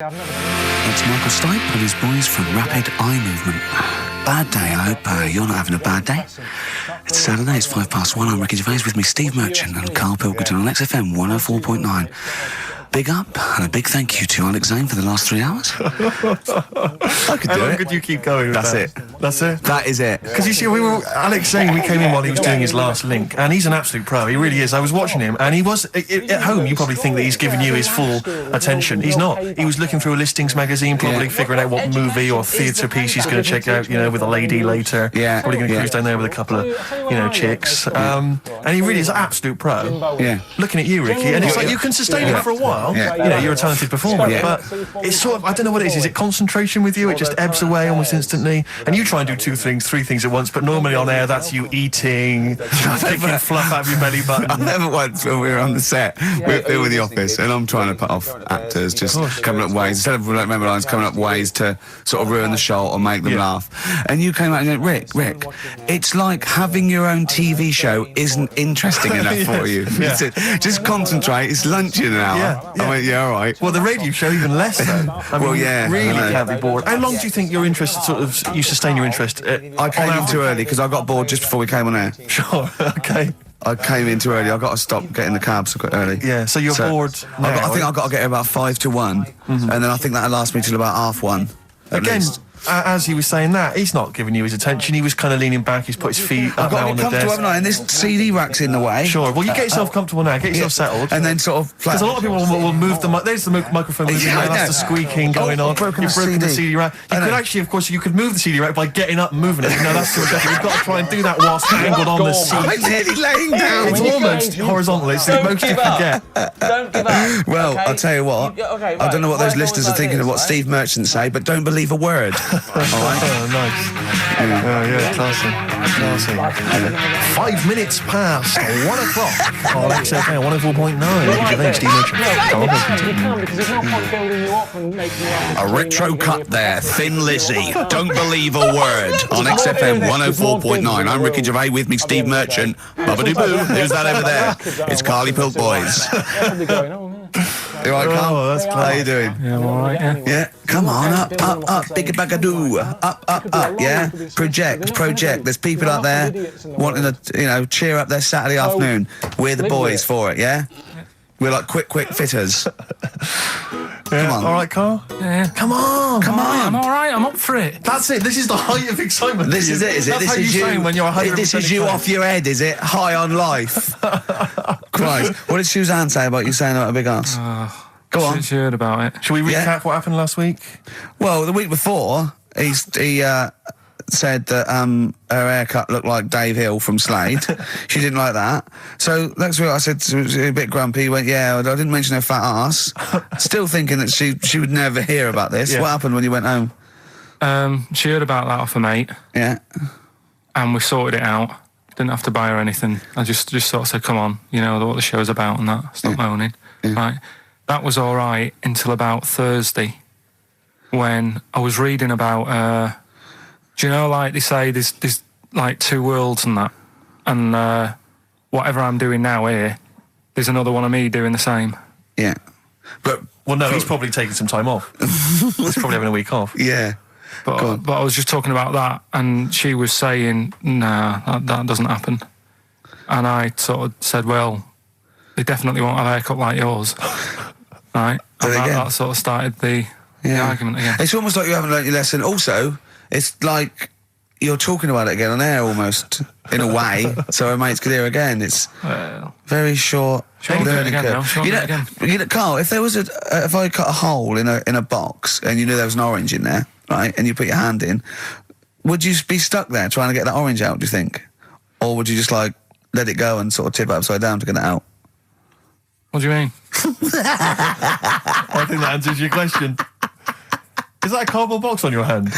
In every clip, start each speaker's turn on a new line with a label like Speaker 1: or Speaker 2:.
Speaker 1: It's Michael Stipe and his boys from Rapid Eye Movement. Bad day, I hope you're not having a bad day. It's Saturday, it's 1:05. I'm Ricky Gervais, with me Steve Merchant and Karl Pilkington on XFM 104.9. Big up and a big thank you to Alex Zane for the last 3 hours. I could do it.
Speaker 2: How long could you keep going with
Speaker 1: That's
Speaker 2: that?
Speaker 1: it.
Speaker 2: That's it?
Speaker 1: That is it.
Speaker 2: Because you see, Alex Zane, we came in while he was doing his last link, and he's an absolute pro, he really is. I was watching him, and he was, at home, you probably think that he's giving you his full attention. He's not. He was looking through a listings magazine, probably figuring out what movie or theatre piece he's going to check out, with a lady later.
Speaker 1: Yeah.
Speaker 2: Probably going to cruise down there with a couple of, chicks. And he really is an absolute pro.
Speaker 1: Yeah.
Speaker 2: Looking at you, Ricky, and it's like you can sustain it for a while.
Speaker 1: Yeah.
Speaker 2: You're a talented performer, but it's sort of, I don't know what it is. Is it concentration with you? It just ebbs away almost instantly, and you try and do 2 things, 3 things at once, but normally on air that's you eating, picking fluff out of your belly button.
Speaker 1: I never once, when we were on the set, we're with The Office, and I'm trying to put off actors, just coming up ways, instead of remember lines, coming up ways to sort of ruin the show or make them laugh. And you came out and went, Rick, it's like having your own TV show isn't interesting enough for you. Just concentrate, it's lunch in an hour. I went, all right.
Speaker 2: Well, the radio show even less so. I mean, really can't be bored. How long do you think your interest you sustain your interest?
Speaker 1: I came in too early because I got bored just before we came on air.
Speaker 2: Sure, okay.
Speaker 1: I came in too early. I got to stop getting the cabs quite early.
Speaker 2: Yeah, so you're bored now.
Speaker 1: I think I've got to get here about 5 to 1, and then I think that'll last me till about 1:30.
Speaker 2: Again, as he was saying that, he's not giving you his attention. He was kind of leaning back. He's put his feet up now on the desk.
Speaker 1: Haven't I? And this CD rack's in the way.
Speaker 2: Sure. Well, you get yourself comfortable now. Get yourself settled.
Speaker 1: And then sort of...
Speaker 2: Because a lot of people will move the... There's the microphone moving now. That's the squeaking going on. You've broken the CD rack. You could actually, of course, you could move the CD rack by getting up and moving it. No, that's too much effort. You've got to try and do that whilst angled on the seat.
Speaker 1: I'm nearly laying down.
Speaker 2: It's almost horizontal. It's the most you can get.
Speaker 3: Don't give up.
Speaker 1: Well, I'll tell you what. I don't know what those listeners are thinking of what Steve Merchant say, but don't believe a word. All right?
Speaker 2: Oh, nice. Classy. 5 minutes past 1 o'clock on XFM 104.9. Thanks, Steve Merchant.
Speaker 1: A retro cut there, Thin Lizzy. Don't believe a word on XFM 104.9. I'm Ricky Gervais, with me Steve Merchant. Bubba-doo-boo. Who's that over there? It's Karl Boys. You all right, Karl?
Speaker 2: Oh, that's
Speaker 1: how you doing?
Speaker 4: Yeah, I'm all right,
Speaker 1: Yeah, come on, up, bigga bagadoo, up, yeah? Project. There's people out there wanting to, cheer up their Saturday afternoon. We're the boys for it, yeah? We're like quick fitters. Come on.
Speaker 2: All right, Karl?
Speaker 4: Yeah.
Speaker 2: Come on.
Speaker 4: I'm all right. I'm up for it.
Speaker 2: That's it. This is the height of excitement.
Speaker 1: This is it, is it?
Speaker 2: That's
Speaker 1: This
Speaker 2: how
Speaker 1: is
Speaker 2: you
Speaker 1: you.
Speaker 2: train when you're 100%.
Speaker 1: This is you off your head, is it? High on life. Christ. What did Suzanne say about you saying about a big ass? Go on.
Speaker 4: She heard about it.
Speaker 2: Shall we recap what happened last week?
Speaker 1: Well, the week before, he said that her haircut looked like Dave Hill from Slade. She didn't like that. So next week I said, she was a bit grumpy. He went, yeah, I didn't mention her fat ass. Still thinking that she would never hear about this.
Speaker 2: Yeah.
Speaker 1: What happened when you went home?
Speaker 4: She heard about that off her mate.
Speaker 1: Yeah.
Speaker 4: And we sorted it out. Didn't have to buy her anything. I just sort of said, come on, you know what the show's about and that. Stop moaning.
Speaker 1: Yeah.
Speaker 4: Right. That was all right until about Thursday, when I was reading about, do you know, like they say, there's like 2 worlds and that. And whatever I'm doing now here, there's another one of me doing the same.
Speaker 1: Yeah. But
Speaker 2: Well, no, he's probably taking some time off. He's probably having a week off.
Speaker 1: yeah.
Speaker 4: But I was just talking about that, and she was saying, nah, that doesn't happen. And I sort of said, well, they definitely won't have a haircut like yours. Right? And that sort of started the argument again.
Speaker 1: It's almost like you haven't learnt your lesson. Also, it's like you're talking about it again on air almost, in a way, so our mates could hear again. It's very short learning curve. You know, Karl, if there was if I cut a hole in a box and you knew there was an orange in there, right, and you put your hand in, would you be stuck there trying to get that orange out, do you think? Or would you just, like, let it go and sort of tip it upside down to get it out?
Speaker 4: What do you mean?
Speaker 2: I think that answers your question. Is that a cardboard box on your hand?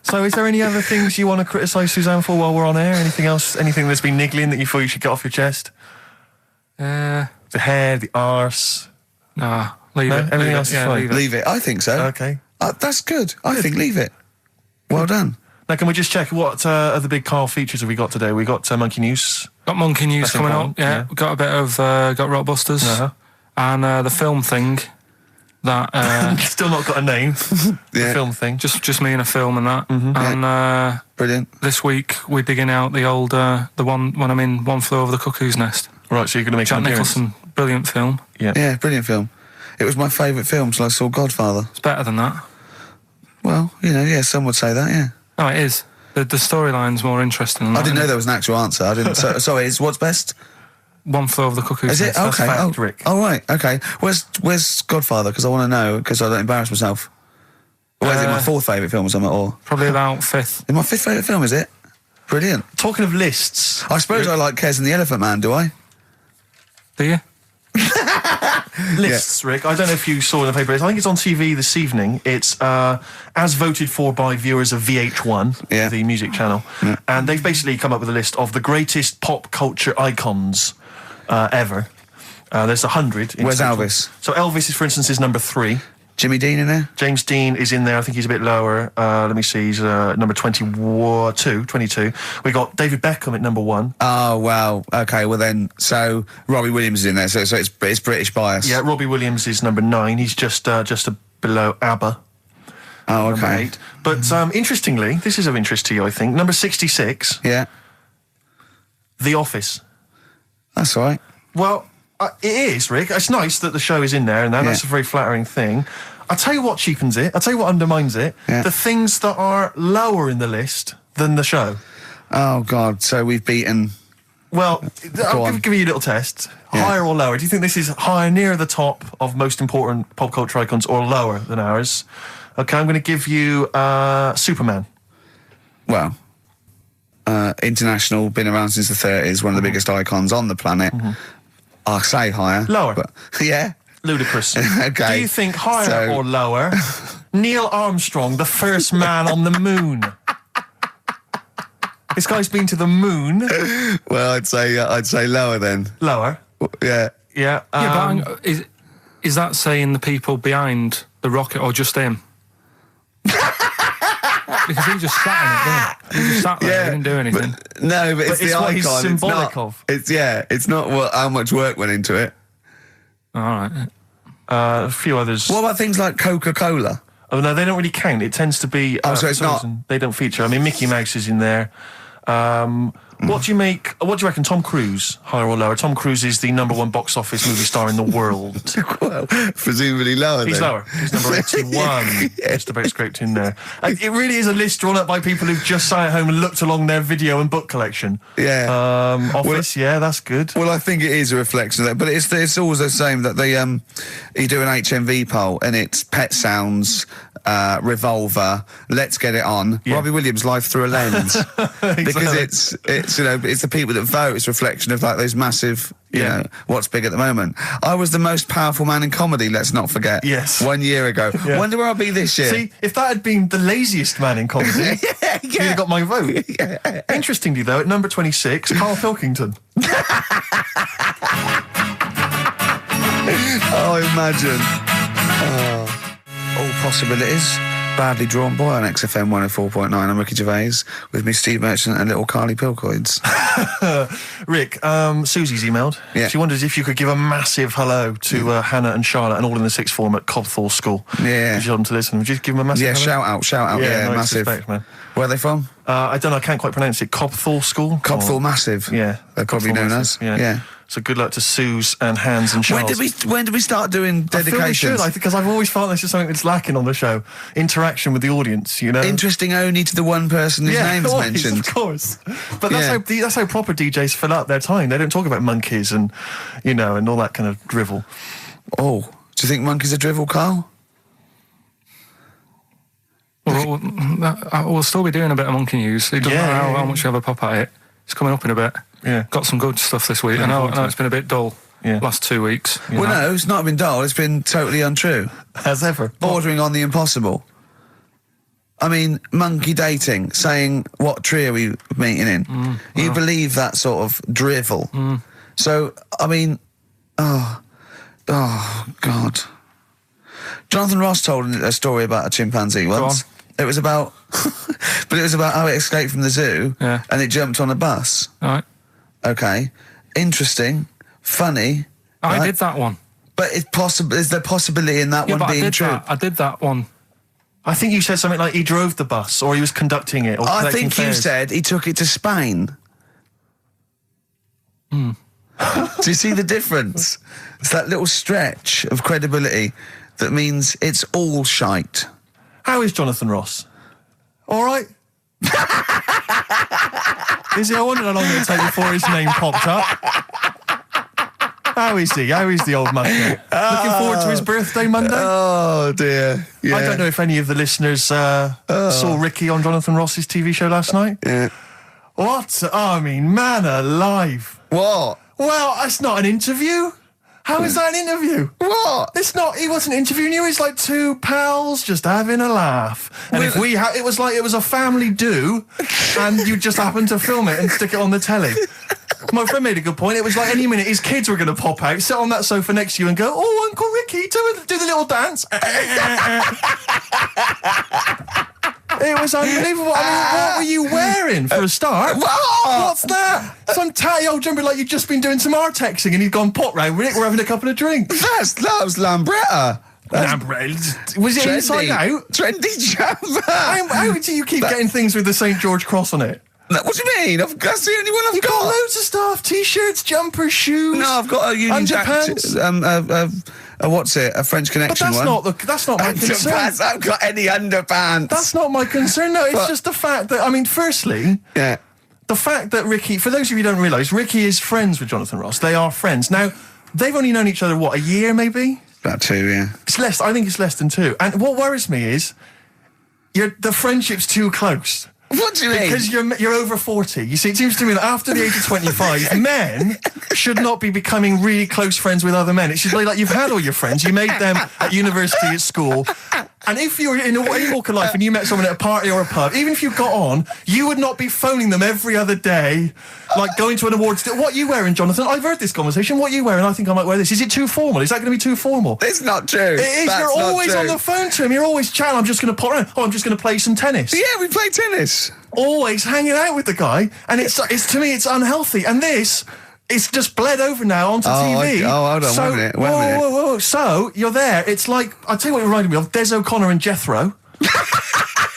Speaker 2: So is there any other things you want to criticise Suzanne for while we're on air? Anything else? Anything that's been niggling that you feel you should get off your chest? The hair, the arse.
Speaker 4: Nah, leave it.
Speaker 2: Everything else is fine.
Speaker 1: Leave it. I think so.
Speaker 2: Okay.
Speaker 1: That's good. I think leave it. Well done.
Speaker 2: Now, can we just check what other big Karl features have we got today? We got Monkey News.
Speaker 4: Got Monkey News
Speaker 2: That's
Speaker 4: coming
Speaker 2: important,
Speaker 4: up. Yeah. Got a bit of got Rockbusters. and the film thing. That
Speaker 2: still not got a name. The film thing.
Speaker 4: Just me and a film and that. And
Speaker 1: brilliant.
Speaker 4: This week we're digging out the old the one when I'm in One Flew Over the Cuckoo's Nest.
Speaker 2: Right, so you're going to make
Speaker 4: Jack
Speaker 2: an appearance.
Speaker 4: Nicholson, brilliant film.
Speaker 1: Yeah, brilliant film. It was my favourite film till I saw Godfather.
Speaker 4: It's better than that.
Speaker 1: Well, some would say that, yeah.
Speaker 4: No, it is. The storyline's more interesting than that.
Speaker 1: I didn't know there was an actual answer. I didn't. Sorry, what's best?
Speaker 4: One Flew Over the Cuckoo's
Speaker 1: Is it?
Speaker 4: Nest.
Speaker 1: Okay.
Speaker 2: That's fact, Rick.
Speaker 1: Oh, right. Okay. Where's Godfather? Because I want to know, because I don't embarrass myself. Or is it my fourth favourite film or something? Or
Speaker 4: Probably about fifth.
Speaker 1: It's my fifth favourite film, is it? Brilliant.
Speaker 2: Talking of lists...
Speaker 1: I suppose I like Kez and the Elephant Man, do I?
Speaker 4: Do you?
Speaker 2: Lists, Rick. I don't know if you saw in the paper. I think it's on TV this evening. It's as voted for by viewers of VH1, the music channel. Yeah. And they've basically come up with a list of the greatest pop culture icons ever. There's 100.
Speaker 1: Where's
Speaker 2: total.
Speaker 1: Elvis?
Speaker 2: So Elvis, for instance, is number 3.
Speaker 1: Jimmy Dean in there?
Speaker 2: James Dean is in there. I think he's a bit lower. Let me see. He's number 22. We got David Beckham at number 1.
Speaker 1: Oh, wow. Okay, well then, so Robbie Williams is in there, so it's British bias.
Speaker 2: Yeah, Robbie Williams is number 9. He's just below ABBA.
Speaker 1: Oh, okay.
Speaker 2: 8. But interestingly, this is of interest to you, I think. Number 66.
Speaker 1: Yeah.
Speaker 2: The Office.
Speaker 1: That's all right.
Speaker 2: Well... it is, Rick. It's nice that the show is in there, and that's a very flattering thing. I'll tell you what cheapens it. I'll tell you what undermines it. Yeah. The things that are lower in the list than the show.
Speaker 1: Oh, God. So we've beaten...
Speaker 2: Well, I'll give you a little test. Yeah. Higher or lower? Do you think this is higher, near the top of most important pop culture icons, or lower than ours? Okay, I'm going to give you Superman.
Speaker 1: Well... international, been around since the 30s, one of the biggest icons on the planet. I'll say higher.
Speaker 2: Lower.
Speaker 1: But, yeah.
Speaker 2: Ludicrous.
Speaker 1: Okay.
Speaker 2: Do you think higher or lower? Neil Armstrong, the first man on the moon. This guy's been to the moon.
Speaker 1: Well, I'd say lower then.
Speaker 2: Lower.
Speaker 1: Yeah.
Speaker 2: Yeah.
Speaker 4: But is that saying the people behind the rocket or just him? Because he just sat in it, didn't he? He just sat there, he didn't do anything.
Speaker 1: But it's the
Speaker 2: what
Speaker 1: icon.
Speaker 2: he's symbolic of.
Speaker 1: It's not how much work went into it.
Speaker 4: All right.
Speaker 2: A few others.
Speaker 1: What about things like Coca-Cola?
Speaker 2: Oh, no, they don't really count. It tends to be...
Speaker 1: so it's not...
Speaker 2: They don't feature. I mean, Mickey Mouse is in there. What do you reckon, Tom Cruise, higher or lower? Tom Cruise is the number 1 box office movie star in the world.
Speaker 1: Well, presumably lower
Speaker 2: He's
Speaker 1: then.
Speaker 2: lower. He's number 81. Just about scraped in there. It really is a list drawn up by people who've just sat at home and looked along their video and book collection.
Speaker 1: Yeah.
Speaker 2: Office, that's good.
Speaker 1: Well, I think it is a reflection of that, but it's always the same that they you do an HMV poll and it's Pet Sounds, Revolver, Let's Get It On, Robbie Williams, Life Through a Lens.
Speaker 2: Exactly.
Speaker 1: Because it's the people that vote. It's a reflection of like those massive, you know, what's big at the moment. I was the most powerful man in comedy. Let's not forget.
Speaker 2: Yes.
Speaker 1: 1 year ago.
Speaker 2: Yeah.
Speaker 1: Wonder where I'll be this year.
Speaker 2: See, if that had been the laziest man in comedy, you'd have got my vote.
Speaker 1: Yeah.
Speaker 2: Interestingly, though, at number 26, Karl Pilkington.
Speaker 1: Oh, imagine. All possibilities. Badly Drawn Boy on XFM 104.9. I'm Ricky Gervais with me, Steve Merchant, and little Carly Pilkington.
Speaker 2: Rick, Susie's emailed.
Speaker 1: Yeah.
Speaker 2: She wonders if you could give a massive hello to Hannah and Charlotte and all in the sixth form at Cobthall School.
Speaker 1: Yeah.
Speaker 2: If you want them to listen, would you give them a massive hello?
Speaker 1: Shout out. Yeah,
Speaker 2: no
Speaker 1: massive.
Speaker 2: respect, man.
Speaker 1: Where are they from?
Speaker 2: I don't know, I can't quite pronounce it. Cobthall School?
Speaker 1: Cobthall Massive.
Speaker 2: Yeah.
Speaker 1: They're probably known as.
Speaker 2: Yeah. So good luck to Suze and Hans and Charles.
Speaker 1: When did we start doing dedications?
Speaker 2: I think because I've always felt this is something that's lacking on the show. Interaction with the audience, you know.
Speaker 1: Interesting only to the one person whose name's mentioned.
Speaker 2: Of course. But that's how proper DJs fill up their time. They don't talk about monkeys and, you know, and all that kind of drivel.
Speaker 1: Oh, do you think monkeys are drivel, Carl?
Speaker 4: Well, we'll still be doing a bit of monkey news. It doesn't matter how much you have a pop at it. It's coming up in a bit. Yeah. Got some good stuff this week. I know it's been a bit dull last 2 weeks.
Speaker 1: Well, no, it's not been dull. It's been totally untrue.
Speaker 2: As ever.
Speaker 1: Bordering on the impossible. I mean, monkey dating, saying, what tree are we meeting in? You believe that sort of drivel. So, I mean, oh, God. Jonathan Ross told a story about a chimpanzee once. It was about, but it was about how it escaped from the zoo and it jumped on a bus.
Speaker 4: All right.
Speaker 1: Okay. Interesting. Funny.
Speaker 4: I did that one.
Speaker 1: But it's possible. Is there possibility in that one being true?
Speaker 4: I did that one.
Speaker 2: I think you said something like he drove the bus, or he was conducting it, or
Speaker 1: I
Speaker 2: collecting
Speaker 1: think you
Speaker 2: fares.
Speaker 1: said he took it to Spain. Do you see the difference? It's that little stretch of credibility that means it's all shite.
Speaker 2: How is Jonathan Ross? All right? Is he? I wondered how long it would take before his name popped up. How is he? How is the old mucker? Looking forward to his birthday Monday?
Speaker 1: Oh, dear. Yeah.
Speaker 2: I don't know if any of the listeners saw Ricky on Jonathan Ross's TV show last night.
Speaker 1: Yeah.
Speaker 2: What? I mean, man alive.
Speaker 1: What?
Speaker 2: Well, that's not an interview. How is that an interview?
Speaker 1: What?
Speaker 2: It's not. He wasn't interviewing you. He's like two pals just having a laugh. And if we it was like it was a family do, and you just happened to film it and stick it on the telly. My friend made a good point. It was like any minute his kids were going to pop out, sit on that sofa next to you and go, "Oh, Uncle Ricky, do the little dance." It was unbelievable. I mean, what were you wearing for a start? What's that? Some tatty old jumper like you'd just been doing some artexing and he'd gone pot round with it. We're having a couple of drinks.
Speaker 1: That was Lambretta.
Speaker 2: Was it
Speaker 1: Trendy.
Speaker 2: inside out?
Speaker 1: Trendy jumper.
Speaker 2: How do you keep getting things with the St. George cross on it?
Speaker 1: What do you mean? That's the only one I've
Speaker 2: You've got loads of stuff. T-shirts, jumpers, shoes.
Speaker 1: No, I've got a Union Jack. What's it? A French Connection
Speaker 2: but that's not my concern.
Speaker 1: I haven't got any underpants.
Speaker 2: That's not my concern. No, it's just the fact that, I mean, firstly,
Speaker 1: yeah,
Speaker 2: the fact that Ricky, for those of you who don't realise, Ricky is friends with Jonathan Ross. They are friends. Now, they've only known each other, what, a year maybe?
Speaker 1: About 2, yeah.
Speaker 2: It's less. I think it's less than 2. And what worries me is the friendship's too close.
Speaker 1: What do you mean?
Speaker 2: Because you're over 40. You see, it seems to me that after the age of 25, men should not be becoming really close friends with other men. It should be like you've had all your friends, you made them at university, at school, and if you were in any walk of life and you met someone at a party or a pub, even if you got on, you would not be phoning them every other day, like going to an awards dinner. What are you wearing, Jonathan? I've heard this conversation. What are you wearing? I think I might wear this. Is it too formal? Is that going to be too formal?
Speaker 1: It's not true.
Speaker 2: It is.
Speaker 1: That's
Speaker 2: You're always
Speaker 1: true.
Speaker 2: on the phone to him. You're always chatting. I'm just going to pop around. Oh, I'm just going to play some tennis.
Speaker 1: Yeah, we play tennis.
Speaker 2: Always hanging out with the guy, and it's to me it's unhealthy. And this, it's just bled over now onto TV.
Speaker 1: Hold on,
Speaker 2: so,
Speaker 1: wait a minute.
Speaker 2: Whoa. So you're there. It's like, I'll tell you what it reminded me of: Des O'Connor and Jethro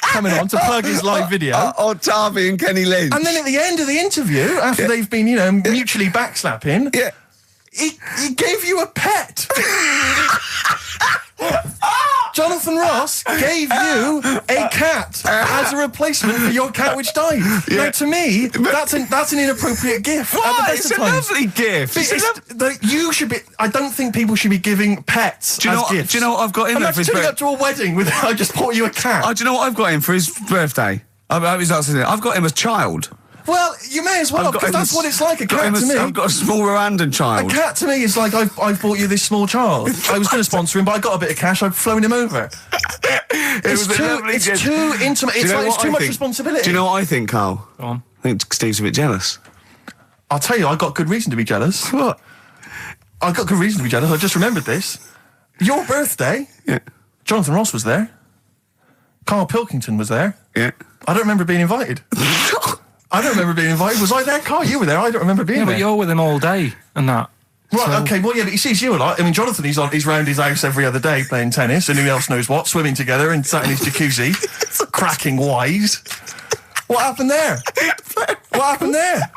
Speaker 2: coming on to plug his live video.
Speaker 1: Or Tarvey and Kenny Lynch.
Speaker 2: And then at the end of the interview, after they've been, mutually backslapping, he gave you a pet. Jonathan Ross gave you a cat as a replacement for your cat which died. Yeah. Now, to me, that's an inappropriate gift.
Speaker 1: Why? It's a lovely gift.
Speaker 2: You should be. I don't think people should be giving pets gifts.
Speaker 1: Do you know what I've got him for his birthday?
Speaker 2: Turning up to a wedding with I just bought you a cat.
Speaker 1: Do you know what I've got him for his birthday? I've got him as child.
Speaker 2: Well, you may as well, because that's what it's like, a cat to me.
Speaker 1: I've got a small Rwandan child.
Speaker 2: A cat to me is like, I've bought you this small child. I was going to sponsor him, but I got a bit of cash, I've flown him over. It's too intimate. It's too much responsibility.
Speaker 1: Do you know what I think, Carl?
Speaker 4: Go on.
Speaker 1: I think Steve's a bit jealous.
Speaker 2: I'll tell you, I got good reason to be jealous.
Speaker 1: What?
Speaker 2: I got good reason to be jealous. I just remembered this. Your birthday, Jonathan Ross was there. Karl Pilkington was there.
Speaker 1: Yeah.
Speaker 2: I don't remember being invited. I don't remember being invited. Was I there, Carl? You were there. I don't remember being there.
Speaker 4: But you're with him all day and that.
Speaker 2: Right, okay, well, yeah, but he sees you a lot. I mean, Jonathan, he's round his house every other day playing tennis, and who else knows what, swimming together and sat in his jacuzzi, cracking wise. What happened there? What happened there?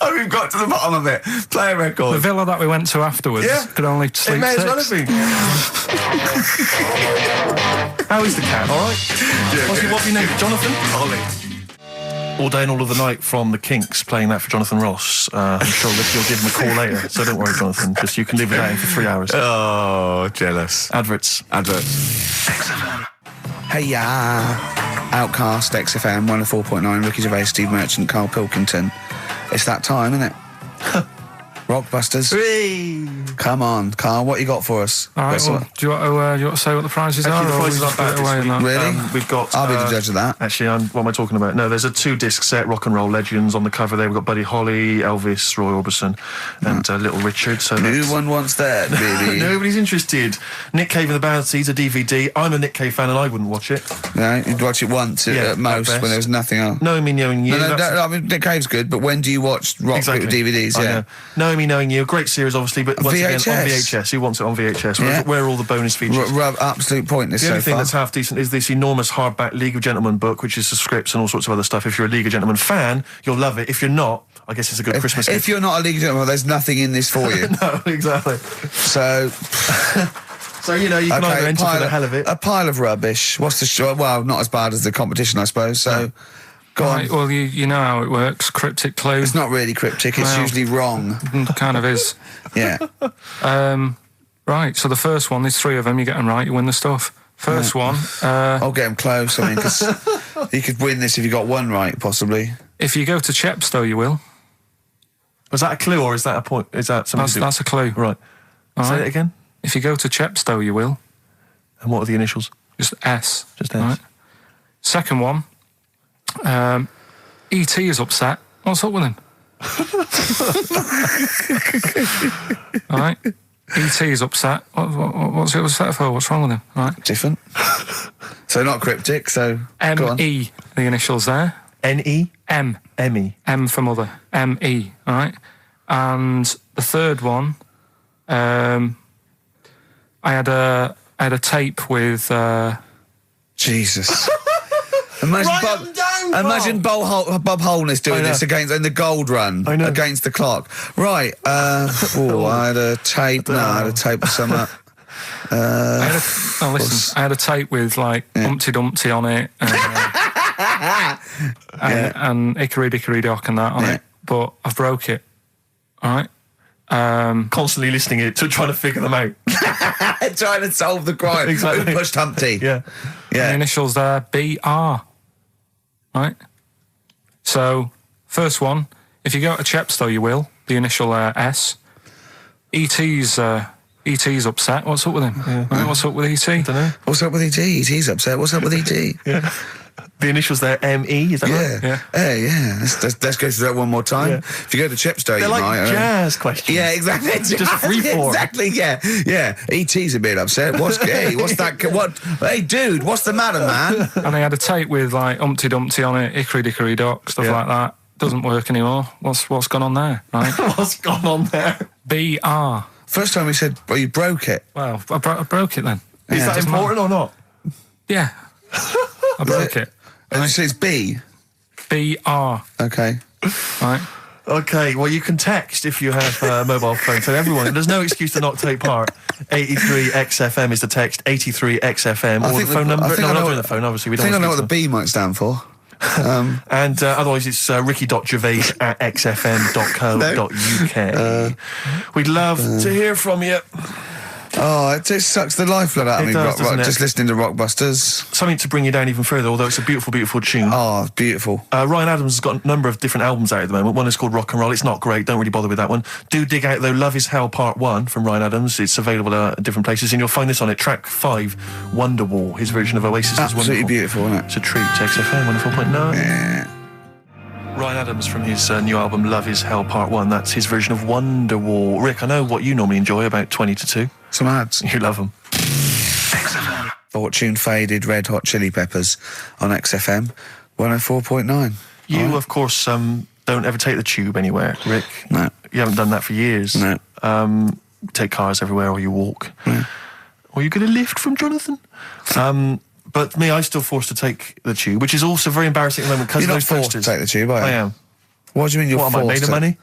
Speaker 1: Oh, we've got to the bottom of it. Play a record.
Speaker 4: The villa that we went to afterwards could only sleep
Speaker 2: It may
Speaker 4: 6.
Speaker 2: as well have been. How is the cat, all right? What's your name? Jonathan?
Speaker 1: Ollie.
Speaker 2: All day and all of the night from the Kinks, playing that for Jonathan Ross. I'm sure that you'll give him a call later, so don't worry, Jonathan. Just you can live without him for 3 hours.
Speaker 1: Oh, jealous.
Speaker 2: Adverts.
Speaker 1: XFM. Hey, Outcast, XFM, 104.9, Ricky Gervais, Steve Merchant, Karl Pilkington. It's that time, isn't it? Rockbusters.
Speaker 2: Whee!
Speaker 1: Come on, Carl, what you got for us?
Speaker 4: All right, well, do you want to say what the prizes are?
Speaker 2: The prizes are better
Speaker 4: away
Speaker 2: this week.
Speaker 1: Really?
Speaker 2: We've got...
Speaker 1: I'll be the judge of that.
Speaker 2: Actually, what am I talking about? No, there's a 2-disc set, Rock and Roll Legends, on the cover there. We've got Buddy Holly, Elvis, Roy Orbison, and Little Richard. So
Speaker 1: no one wants that, baby.
Speaker 2: Nobody's interested. Nick Cave and the Bounties, a DVD. I'm a Nick Cave fan and I wouldn't watch it.
Speaker 1: No, you'd watch it once at most when there was nothing else.
Speaker 2: Knowing Me, Knowing You.
Speaker 1: No, I mean, Nick Cave's good, but when do you watch rock DVDs?
Speaker 2: Knowing Me, Knowing You, great series, obviously, but once again on
Speaker 1: VHS.
Speaker 2: VHS. Who wants it on VHS?
Speaker 1: Yeah.
Speaker 2: Where are all the bonus features?
Speaker 1: Absolute pointless
Speaker 2: The only
Speaker 1: so
Speaker 2: thing
Speaker 1: far.
Speaker 2: that's half decent is this enormous hardback League of Gentlemen book, which is the scripts and all sorts of other stuff. If you're a League of Gentlemen fan, you'll love it. If you're not, I guess it's a good Christmas gift.
Speaker 1: If you're not a League of Gentlemen, there's nothing in this for you.
Speaker 2: No, exactly.
Speaker 1: So...
Speaker 2: So, you know, you can either enter for the hell of it.
Speaker 1: A pile of rubbish. What's the... Well, not as bad as the competition, I suppose, so... Go on.
Speaker 4: Well, you know how it works. Cryptic clue.
Speaker 1: It's not really cryptic, it's usually wrong.
Speaker 4: Kind of is.
Speaker 1: Yeah.
Speaker 4: Right, so the first one, there's 3 of them, you get them right, you win the stuff. First one...
Speaker 1: I'll get them close, I mean, because you could win this if you got one right, possibly.
Speaker 4: If you go to Chepstow, you will.
Speaker 2: Was that a clue, or is that a point? Is that something
Speaker 4: That's a clue.
Speaker 2: Right. Say it again.
Speaker 4: If you go to Chepstow, you will.
Speaker 2: And what are the initials?
Speaker 4: Just S.
Speaker 2: Just S.
Speaker 4: Right. Second one, E.T. is upset. What's up with him? All right. E.T. is upset. What's he upset for? What's wrong with him? All right.
Speaker 1: Different. So not cryptic, so... go on.
Speaker 4: M.E. The initials there.
Speaker 2: N-E?
Speaker 4: M.
Speaker 2: M-E.
Speaker 4: M for mother. M.E. All right. And the third one, I had a tape with...
Speaker 1: Jesus. Imagine Bob Holness doing this in the gold run against the clock. Right. I had a tape. No, I had a tape with some up.
Speaker 4: I had a tape with like Humpty Dumpty on it and Hickory Dickory Dock and that on it, but I've broke it. All right.
Speaker 2: Constantly listening it to trying to figure them out.
Speaker 1: Trying to solve the crime.
Speaker 2: Exactly.
Speaker 1: Who pushed Humpty?
Speaker 2: Yeah.
Speaker 4: The initials there, B.R. Right? So, first one, if you go to Chepstow, you will. The initial S. E.T.'s upset. What's up with him?
Speaker 2: Yeah.
Speaker 4: Right, what's up with E.T.?
Speaker 2: I don't know.
Speaker 1: What's up with E.T.? E.T.'s upset. What's up with E.T.?
Speaker 2: Yeah. The initials there, M-E, is that right?
Speaker 4: Yeah.
Speaker 1: Hey, yeah. Let's go through that one more time.
Speaker 2: Yeah.
Speaker 1: If you go to Chepstow,
Speaker 2: They're
Speaker 1: you
Speaker 2: like
Speaker 1: might...
Speaker 2: jazz questions.
Speaker 1: Yeah, exactly.
Speaker 2: Just free form.
Speaker 1: Exactly, yeah. E.T.'s a bit upset. What's that... What? Hey, dude, what's the matter, man?
Speaker 4: And I had a tape with like Humpty Dumpty on it, Hickory Dickory Dock, stuff like that. Doesn't work anymore. What's gone on there, right?
Speaker 2: What's gone on there?
Speaker 4: B.R.
Speaker 1: First time we said, well, you broke it.
Speaker 4: Well, I broke it then.
Speaker 2: Is that important or not?
Speaker 4: Yeah. I broke it.
Speaker 1: And so it's B.
Speaker 4: B.R.
Speaker 1: Okay.
Speaker 4: Right.
Speaker 2: Okay, well, you can text if you have a mobile phone. So everyone, there's no excuse to not take part. 83 XFM is the text, 83 XFM, or the phone number. No, we're not doing the phone, obviously. We don't
Speaker 1: I think I know what the B might stand for.
Speaker 2: And otherwise it's ricky.gervais@xfm.co.uk. We'd love to hear from you.
Speaker 1: Oh, it just sucks the lifeblood out of me,
Speaker 2: doesn't it?
Speaker 1: just listening to Rockbusters.
Speaker 2: Something to bring you down even further, although it's a beautiful, beautiful tune.
Speaker 1: Oh, beautiful.
Speaker 2: Ryan Adams has got a number of different albums out at the moment. One is called Rock and Roll. It's not great. Don't really bother with that one. Do dig out, though, Love Is Hell Part 1 from Ryan Adams. It's available at different places, and you'll find this on it. Track 5, Wonderwall. His version of Oasis is wonderful.
Speaker 1: Absolutely beautiful, isn't it?
Speaker 2: It's a treat. XFM 104.9.
Speaker 1: Yeah.
Speaker 2: Ryan Adams from his new album Love Is Hell Part 1. That's his version of Wonderwall. Rick, I know what you normally enjoy, about 20 to 2.
Speaker 1: Some ads.
Speaker 2: You love them.
Speaker 1: Fortune Faded, Red Hot Chili Peppers on XFM 104.9.
Speaker 2: You, of course, don't ever take the tube anywhere, Rick.
Speaker 1: No.
Speaker 2: You haven't done that for years.
Speaker 1: No.
Speaker 2: Take cars everywhere, or you walk.
Speaker 1: No.
Speaker 2: Or you get a lift from Jonathan. But me, I'm still forced to take the tube, which is also very embarrassing at the moment because of
Speaker 1: You're not
Speaker 2: those
Speaker 1: forced
Speaker 2: posters.
Speaker 1: to take the tube, are you?
Speaker 2: I am.
Speaker 1: What do you mean you're
Speaker 2: What,
Speaker 1: forced
Speaker 2: am I made of money?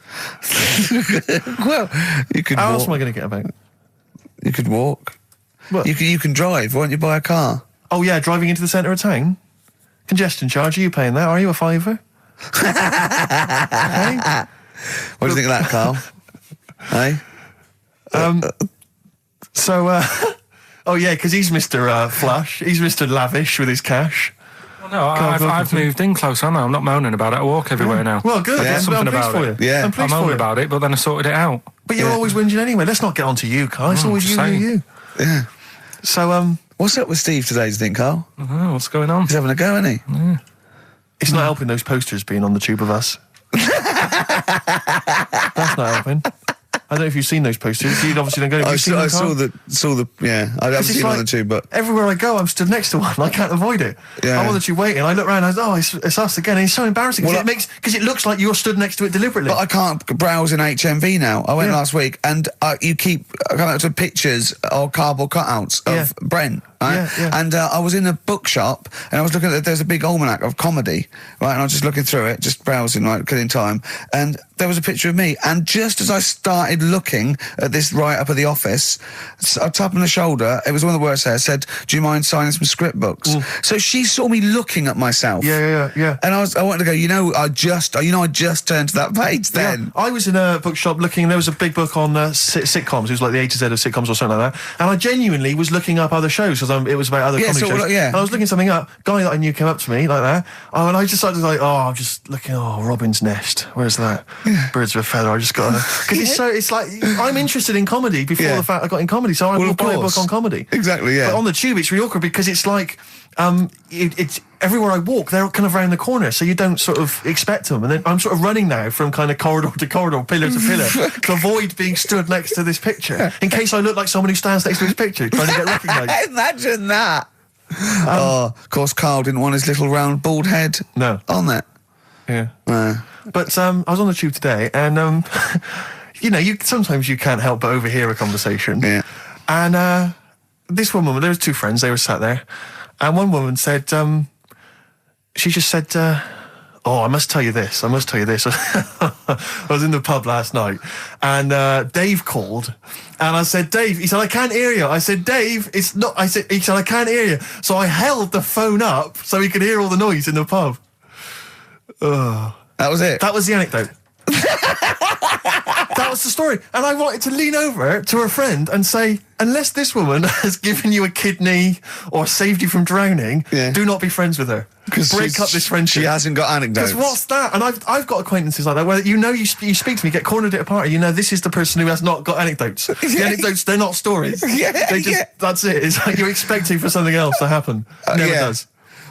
Speaker 1: Well, you could
Speaker 2: How
Speaker 1: walk.
Speaker 2: else am I going to get about?
Speaker 1: You could walk.
Speaker 2: What?
Speaker 1: You can drive. Why don't you buy a car?
Speaker 2: Oh, yeah, driving into the centre of town? Congestion charge, are you paying that? Are you a fiver? Hey?
Speaker 1: What do you think of that, Carl? Hey?
Speaker 2: Oh, yeah, because he's Mr. Flush. He's Mr. Lavish with his cash.
Speaker 4: Well, no, I've moved in close, haven't I? I'm not moaning about it. I walk everywhere now.
Speaker 2: Well, good.
Speaker 1: Yeah.
Speaker 2: I'm
Speaker 4: Something
Speaker 2: pleased
Speaker 4: about
Speaker 2: for
Speaker 4: it.
Speaker 2: you.
Speaker 1: Yeah.
Speaker 2: I'm
Speaker 4: I
Speaker 2: pleased for
Speaker 4: moaned
Speaker 2: you.
Speaker 4: about it, but then I sorted it out.
Speaker 2: But you're always whinging anyway. Let's not get on to you, Carl. It's always you.
Speaker 1: Yeah.
Speaker 2: So,
Speaker 1: What's up with Steve today, do you think, Carl?
Speaker 4: Oh, what's going on?
Speaker 1: He's having a go, isn't he?
Speaker 2: it's not helping those posters being on the tube of us. That's not helping. I don't know if you've seen those posters. You'd obviously don't go.
Speaker 1: I saw the. Yeah, I haven't seen one or two, but
Speaker 2: everywhere I go, I'm stood next to one. I can't avoid it.
Speaker 1: Yeah.
Speaker 2: I'm on the tube waiting. I look around. I go, it's us again. And it's so embarrassing because it looks like you're stood next to it deliberately.
Speaker 1: But I can't browse in HMV now. I went last week, and you keep coming up to pictures or cardboard cutouts of Brent. Right? And I was in a bookshop, and I was looking at, there's a big almanac of comedy, right? And I was just looking through it, just browsing, right, killing time. And there was a picture of me. And just as I started looking at this right up at the office, a tap on the shoulder, it was one of the words there, said, "Do you mind signing some script books?" So she saw me looking at myself.
Speaker 2: Yeah.
Speaker 1: And I wanted to go, I just turned to that page then.
Speaker 2: Yeah. I was in a bookshop looking, there was a big book on sitcoms. It was like the A to Z of sitcoms or something like that. And I genuinely was looking up other shows because it was about other comedy shows. And I was looking something up. Guy that I knew came up to me like that. And I just started I'm just looking. Robin's Nest. Where's that? Birds of a Feather. I just got because it's like I'm interested in comedy before the fact I got in comedy. So I will buy a book on comedy.
Speaker 1: Exactly. Yeah.
Speaker 2: But on the tube, it's really awkward because it's like it's everywhere I walk, they're kind of around the corner, so you don't sort of expect them. And then I'm sort of running now from kind of corridor to corridor, pillar to pillar, to avoid being stood next to this picture, in case I look like someone who stands next to this picture, trying to get recognised.
Speaker 1: Imagine that. Of course, Karl didn't want his little round bald head on that.
Speaker 2: Yeah. But I was on the tube today, and sometimes you can't help but overhear a conversation. Yeah. And this one woman, there was two friends, they were sat there, and one woman said, she just said, I must tell you this. I was in the pub last night, and Dave called, and I said, Dave, he said, I can't hear you. I said, Dave, it's not, he said, I can't hear you. So I held the phone up so he could hear all the noise in the pub.
Speaker 1: That was it?
Speaker 2: That was the anecdote. That was the story. And I wanted to lean over to her friend and say, unless this woman has given you a kidney or saved you from drowning, do not be friends with her. Break up this friendship.
Speaker 1: She hasn't got anecdotes.
Speaker 2: Because what's that? And I've got acquaintances like that where you speak to me, get cornered at a party, this is the person who has not got anecdotes. The anecdotes, they're not stories. That's it. It's like you're expecting for something else to happen. Never does.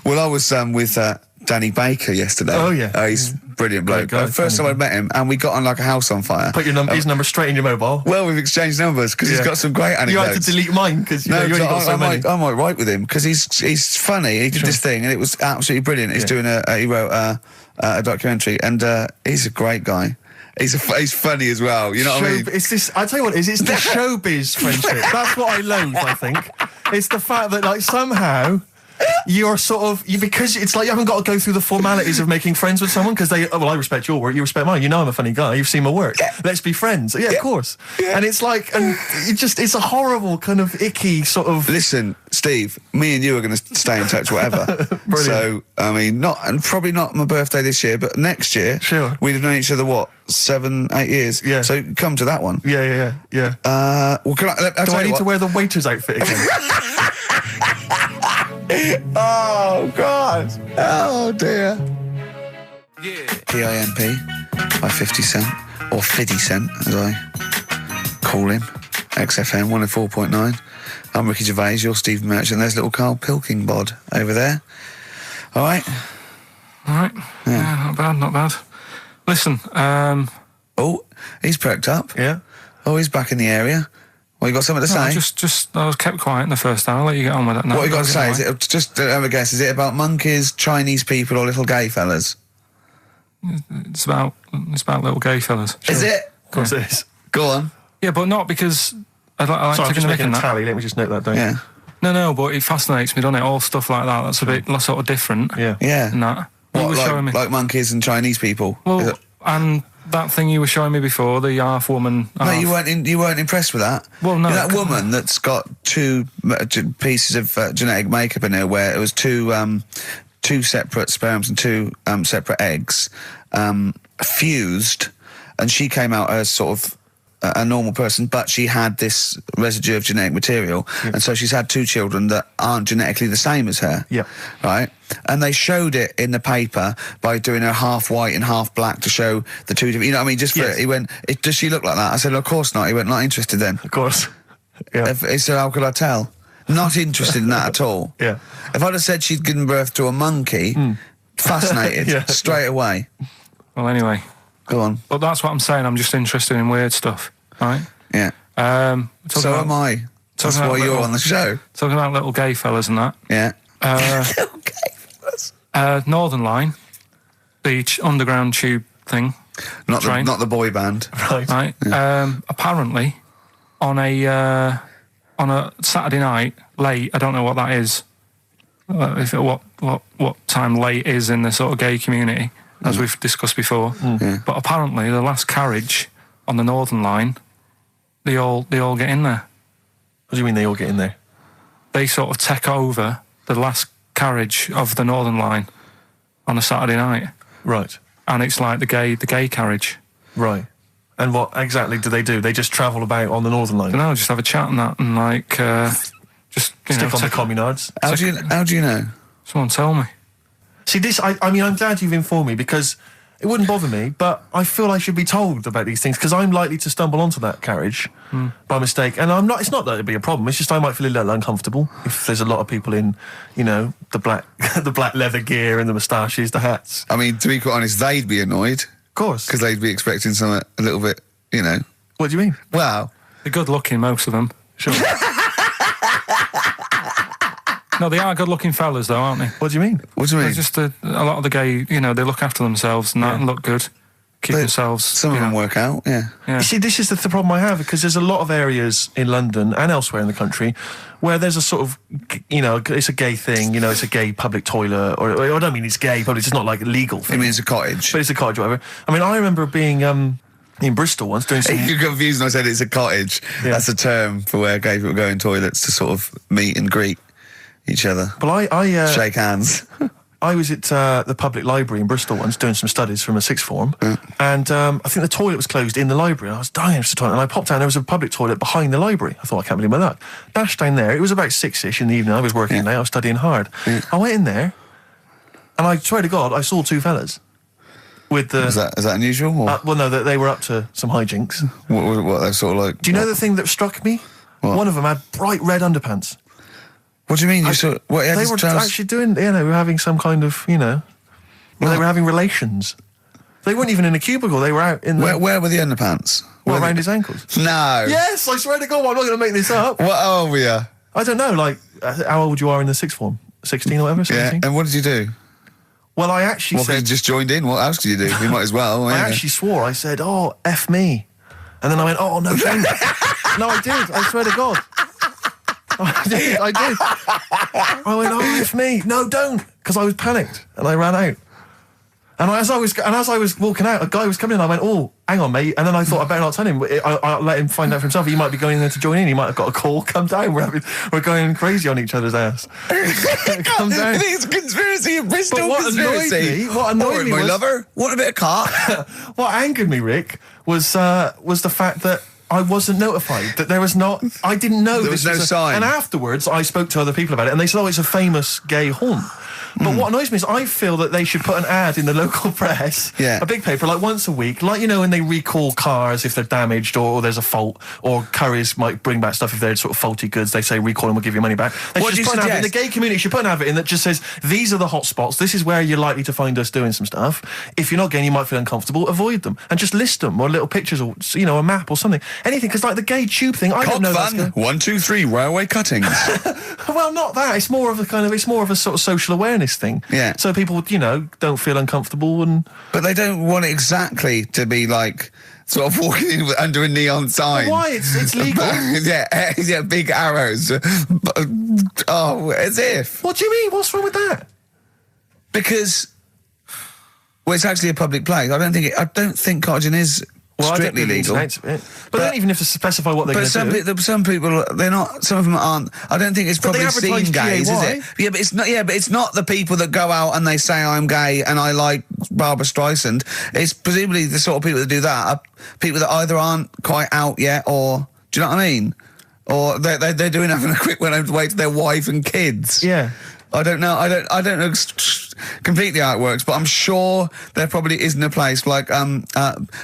Speaker 1: Well, I was with Danny Baker yesterday.
Speaker 2: Oh, yeah.
Speaker 1: He's a brilliant bloke. First time I met him, and we got on like a house on fire.
Speaker 2: Put his number straight in your mobile.
Speaker 1: Well, we've exchanged numbers because he's got some great anecdotes.
Speaker 2: You had to delete mine because you only got so many.
Speaker 1: I might write with him because he's funny. He did this thing and it was absolutely brilliant. He's doing he wrote a documentary, and he's a great guy. He's funny as well. You know what I mean?
Speaker 2: It's this. I tell you what, it's the showbiz friendship. That's what I loathe. I think it's the fact that like somehow. You're sort of because it's like you haven't got to go through the formalities of making friends with someone because I respect your work, you respect mine. I'm a funny guy. You've seen my work. Let's be friends. Yeah, of course. Yeah. And it's like, it's a horrible kind of icky sort of.
Speaker 1: Listen, Steve, me and you are going to stay in touch, whatever. So I mean, probably not my birthday this year, but next year,
Speaker 2: sure.
Speaker 1: We'd have known each other 7-8 years. Yeah. So come to that one.
Speaker 2: Yeah.
Speaker 1: Well, do
Speaker 2: I need to wear the waiter's outfit again?
Speaker 1: Oh, God. Oh, dear. Yeah. PIMP by 50 Cent, or 50 Cent, as I call him. XFM 104.9. I'm Ricky Gervais, you're Steve Merchant. There's little Karl Pilkington over there. All right?
Speaker 4: All right. Yeah, not bad. Listen,
Speaker 1: Oh, he's perked up.
Speaker 2: Yeah.
Speaker 1: Oh, he's back in the area. Well, you got something to say?
Speaker 4: I was kept quiet in the first hour. I'll let you get on with it now.
Speaker 1: What you got to say? Is it just have a guess? Is it about monkeys, Chinese people, or little gay fellas?
Speaker 4: It's about little gay fellas.
Speaker 1: Sure. Is it?
Speaker 2: Of course it is.
Speaker 1: Go on.
Speaker 4: Yeah, but not because I like
Speaker 2: Sorry, I'm just making a
Speaker 4: that.
Speaker 2: tally. Let me just note that down.
Speaker 1: Yeah.
Speaker 4: No, but it fascinates me, doesn't it? All stuff like that. That's a bit sort of different.
Speaker 1: Yeah.
Speaker 4: And that.
Speaker 1: What, like monkeys and Chinese people?
Speaker 4: Well, and that thing you were showing me before, the half woman.
Speaker 1: No, you weren't impressed with that.
Speaker 4: Well, no.
Speaker 1: That woman that's got two pieces of genetic makeup in her, where it was two separate sperms and two separate eggs fused, and she came out as sort of a normal person, but she had this residue of genetic material, and so she's had two children that aren't genetically the same as her.
Speaker 2: Yeah.
Speaker 1: Right? And they showed it in the paper by doing her half white and half black to show the two different, you know what I mean? Just for he went, does she look like that? I said, of course not. He went, not interested then.
Speaker 2: Of course. Yeah.
Speaker 1: He said, how could I tell? Not interested in that at all.
Speaker 2: Yeah.
Speaker 1: If I'd have said she'd given birth to a monkey, fascinated straight away.
Speaker 4: Well, anyway.
Speaker 1: Go on.
Speaker 4: But that's what I'm saying. I'm just interested in weird stuff. right?
Speaker 1: Yeah. So am I. That's why you're on the show.
Speaker 4: Talking about little gay fellas and that.
Speaker 1: Yeah.
Speaker 4: Little
Speaker 1: gay fellas.
Speaker 4: Northern Line, the underground tube thing.
Speaker 1: Not the boy band.
Speaker 4: Right. Yeah. Apparently, on a Saturday night late, I don't know what that is. What time late is in the sort of gay community, as we've discussed before.
Speaker 1: Yeah.
Speaker 4: But apparently, the last carriage on the Northern Line, they all get in there.
Speaker 2: What do you mean they all get in there?
Speaker 4: They sort of take over the last carriage of the Northern Line on a Saturday night.
Speaker 2: Right.
Speaker 4: And it's like the gay carriage.
Speaker 2: Right. And what exactly do? They just travel about on the Northern Line?
Speaker 4: No, just have a chat and that, and like just
Speaker 2: stick on the communards.
Speaker 1: How do you know?
Speaker 4: Someone tell me.
Speaker 2: See, this, I mean, I'm glad you've informed me, because it wouldn't bother me, but I feel I should be told about these things, because I'm likely to stumble onto that carriage by mistake. And I'm not. It's not that it'd be a problem. It's just I might feel a little uncomfortable if there's a lot of people in, you know, the black the black leather gear and the moustaches, the hats.
Speaker 1: I mean, to be quite honest, they'd be annoyed.
Speaker 2: Of course.
Speaker 1: Because they'd be expecting something a little bit, you know.
Speaker 2: What do you mean?
Speaker 1: Well,
Speaker 4: they're good looking, most of them.
Speaker 2: Sure.
Speaker 4: No, they are good-looking fellas, though, aren't they?
Speaker 2: What do you mean?
Speaker 1: What do you mean?
Speaker 4: They're just a lot of the gay, you know, they look after themselves and that and look good, keep themselves.
Speaker 1: Some of them work out, yeah.
Speaker 2: You see, this is the problem I have, because there's a lot of areas in London and elsewhere in the country where there's a sort of, you know, it's a gay thing, you know, it's a gay public toilet, or I don't mean it's gay, but it's not like a legal thing.
Speaker 1: I mean, it's a cottage.
Speaker 2: But it's a cottage, whatever. I mean, I remember being in Bristol once doing some...
Speaker 1: You're confused when I said it's a cottage. Yeah. That's a term for where gay people go in toilets to sort of meet and greet each other.
Speaker 2: Well, I
Speaker 1: shake hands.
Speaker 2: I was at the public library in Bristol once doing some studies from a sixth form, and I think the toilet was closed in the library. And I was dying for the toilet, and I popped down. There was a public toilet behind the library. I thought, I can't believe my luck. Dashed down there. It was about 6ish in the evening. I was working late. I was studying hard. Yeah. I went in there, and I swear to God, I saw two fellas. With the,
Speaker 1: is that unusual? Or?
Speaker 2: Well, no, they were up to some hijinks.
Speaker 1: What they're sort of like?
Speaker 2: Do you know the thing that struck me?
Speaker 1: What?
Speaker 2: One of them had bright red underpants.
Speaker 1: What do you mean? They
Speaker 2: were actually doing, you know, they were having some kind of, you know, they were having relations. They weren't even in a cubicle. They were out in the...
Speaker 1: Where were the underpants?
Speaker 2: Around his ankles.
Speaker 1: No.
Speaker 2: Yes, I swear to God, I'm not going to make this up.
Speaker 1: What old were you?
Speaker 2: I don't know, like, how old you are in the sixth form? 16 or whatever, 17?
Speaker 1: Yeah, and what did you do?
Speaker 2: Well, I actually said...
Speaker 1: you just joined in? What else could you do? You might as well.
Speaker 2: I actually swore. I said, oh, F me. And then I went, oh, no, don't. No, I did. I swear to God. I did. I went, oh, F me. No, don't. Because I was panicked and I ran out. And as I was walking out, a guy was coming in. I went, oh, hang on, mate. And then I thought I better not tell him. I'll let him find out for himself. He might be going in there to join in. He might have got a call. Come down. We're going crazy on each other's ass. Come down.
Speaker 1: It's a conspiracy in Bristol.
Speaker 2: What annoyed me
Speaker 1: my
Speaker 2: was,
Speaker 1: lover. What a bit of car.
Speaker 2: What angered me, Rick, was the fact that I wasn't notified, that there was not... I didn't know
Speaker 1: there was no sign.
Speaker 2: And afterwards, I spoke to other people about it, and they said, oh, it's a famous gay haunt. But what annoys me is I feel that they should put an ad in the local press, a big paper, like once a week, like, you know, when they recall cars if they're damaged or there's a fault, or couriers might bring back stuff if they're sort of faulty goods. They say recall and we'll give you money back. They should just put an ad in. The gay community should put an advert in that just says, these are the hot spots, this is where you're likely to find us doing some stuff. If you're not gay, you might feel uncomfortable, avoid them. And just list them, or little pictures, or, you know, a map or something. Anything, because like the gay tube thing, I don't know.
Speaker 1: Fun. 1, 2, 3, railway cuttings.
Speaker 2: Well, not that. It's more of a sort of social awareness thing.
Speaker 1: Yeah.
Speaker 2: So people, you know, don't feel uncomfortable and...
Speaker 1: But they don't want it exactly to be like sort of walking in under a neon sign.
Speaker 2: Well, why? It's legal.
Speaker 1: yeah, big arrows. Oh, as if.
Speaker 2: What do you mean? What's wrong with that?
Speaker 1: Because, well, it's actually a public place. I don't think cottaging is strictly legal.
Speaker 2: But they don't even have to specify what they're going to do.
Speaker 1: Some people, they're not. Some of them aren't. I don't think it's probably seen gays, is it? Yeah, but it's not. Yeah, but it's not the people that go out and they say I'm gay and I like Barbara Streisand. It's presumably the sort of people that do that are people that either aren't quite out yet, or do you know what I mean? Or they're doing having a quick way to their wife and kids.
Speaker 2: Yeah.
Speaker 1: I don't know. I don't know completely how it works, but I'm sure there probably isn't a place like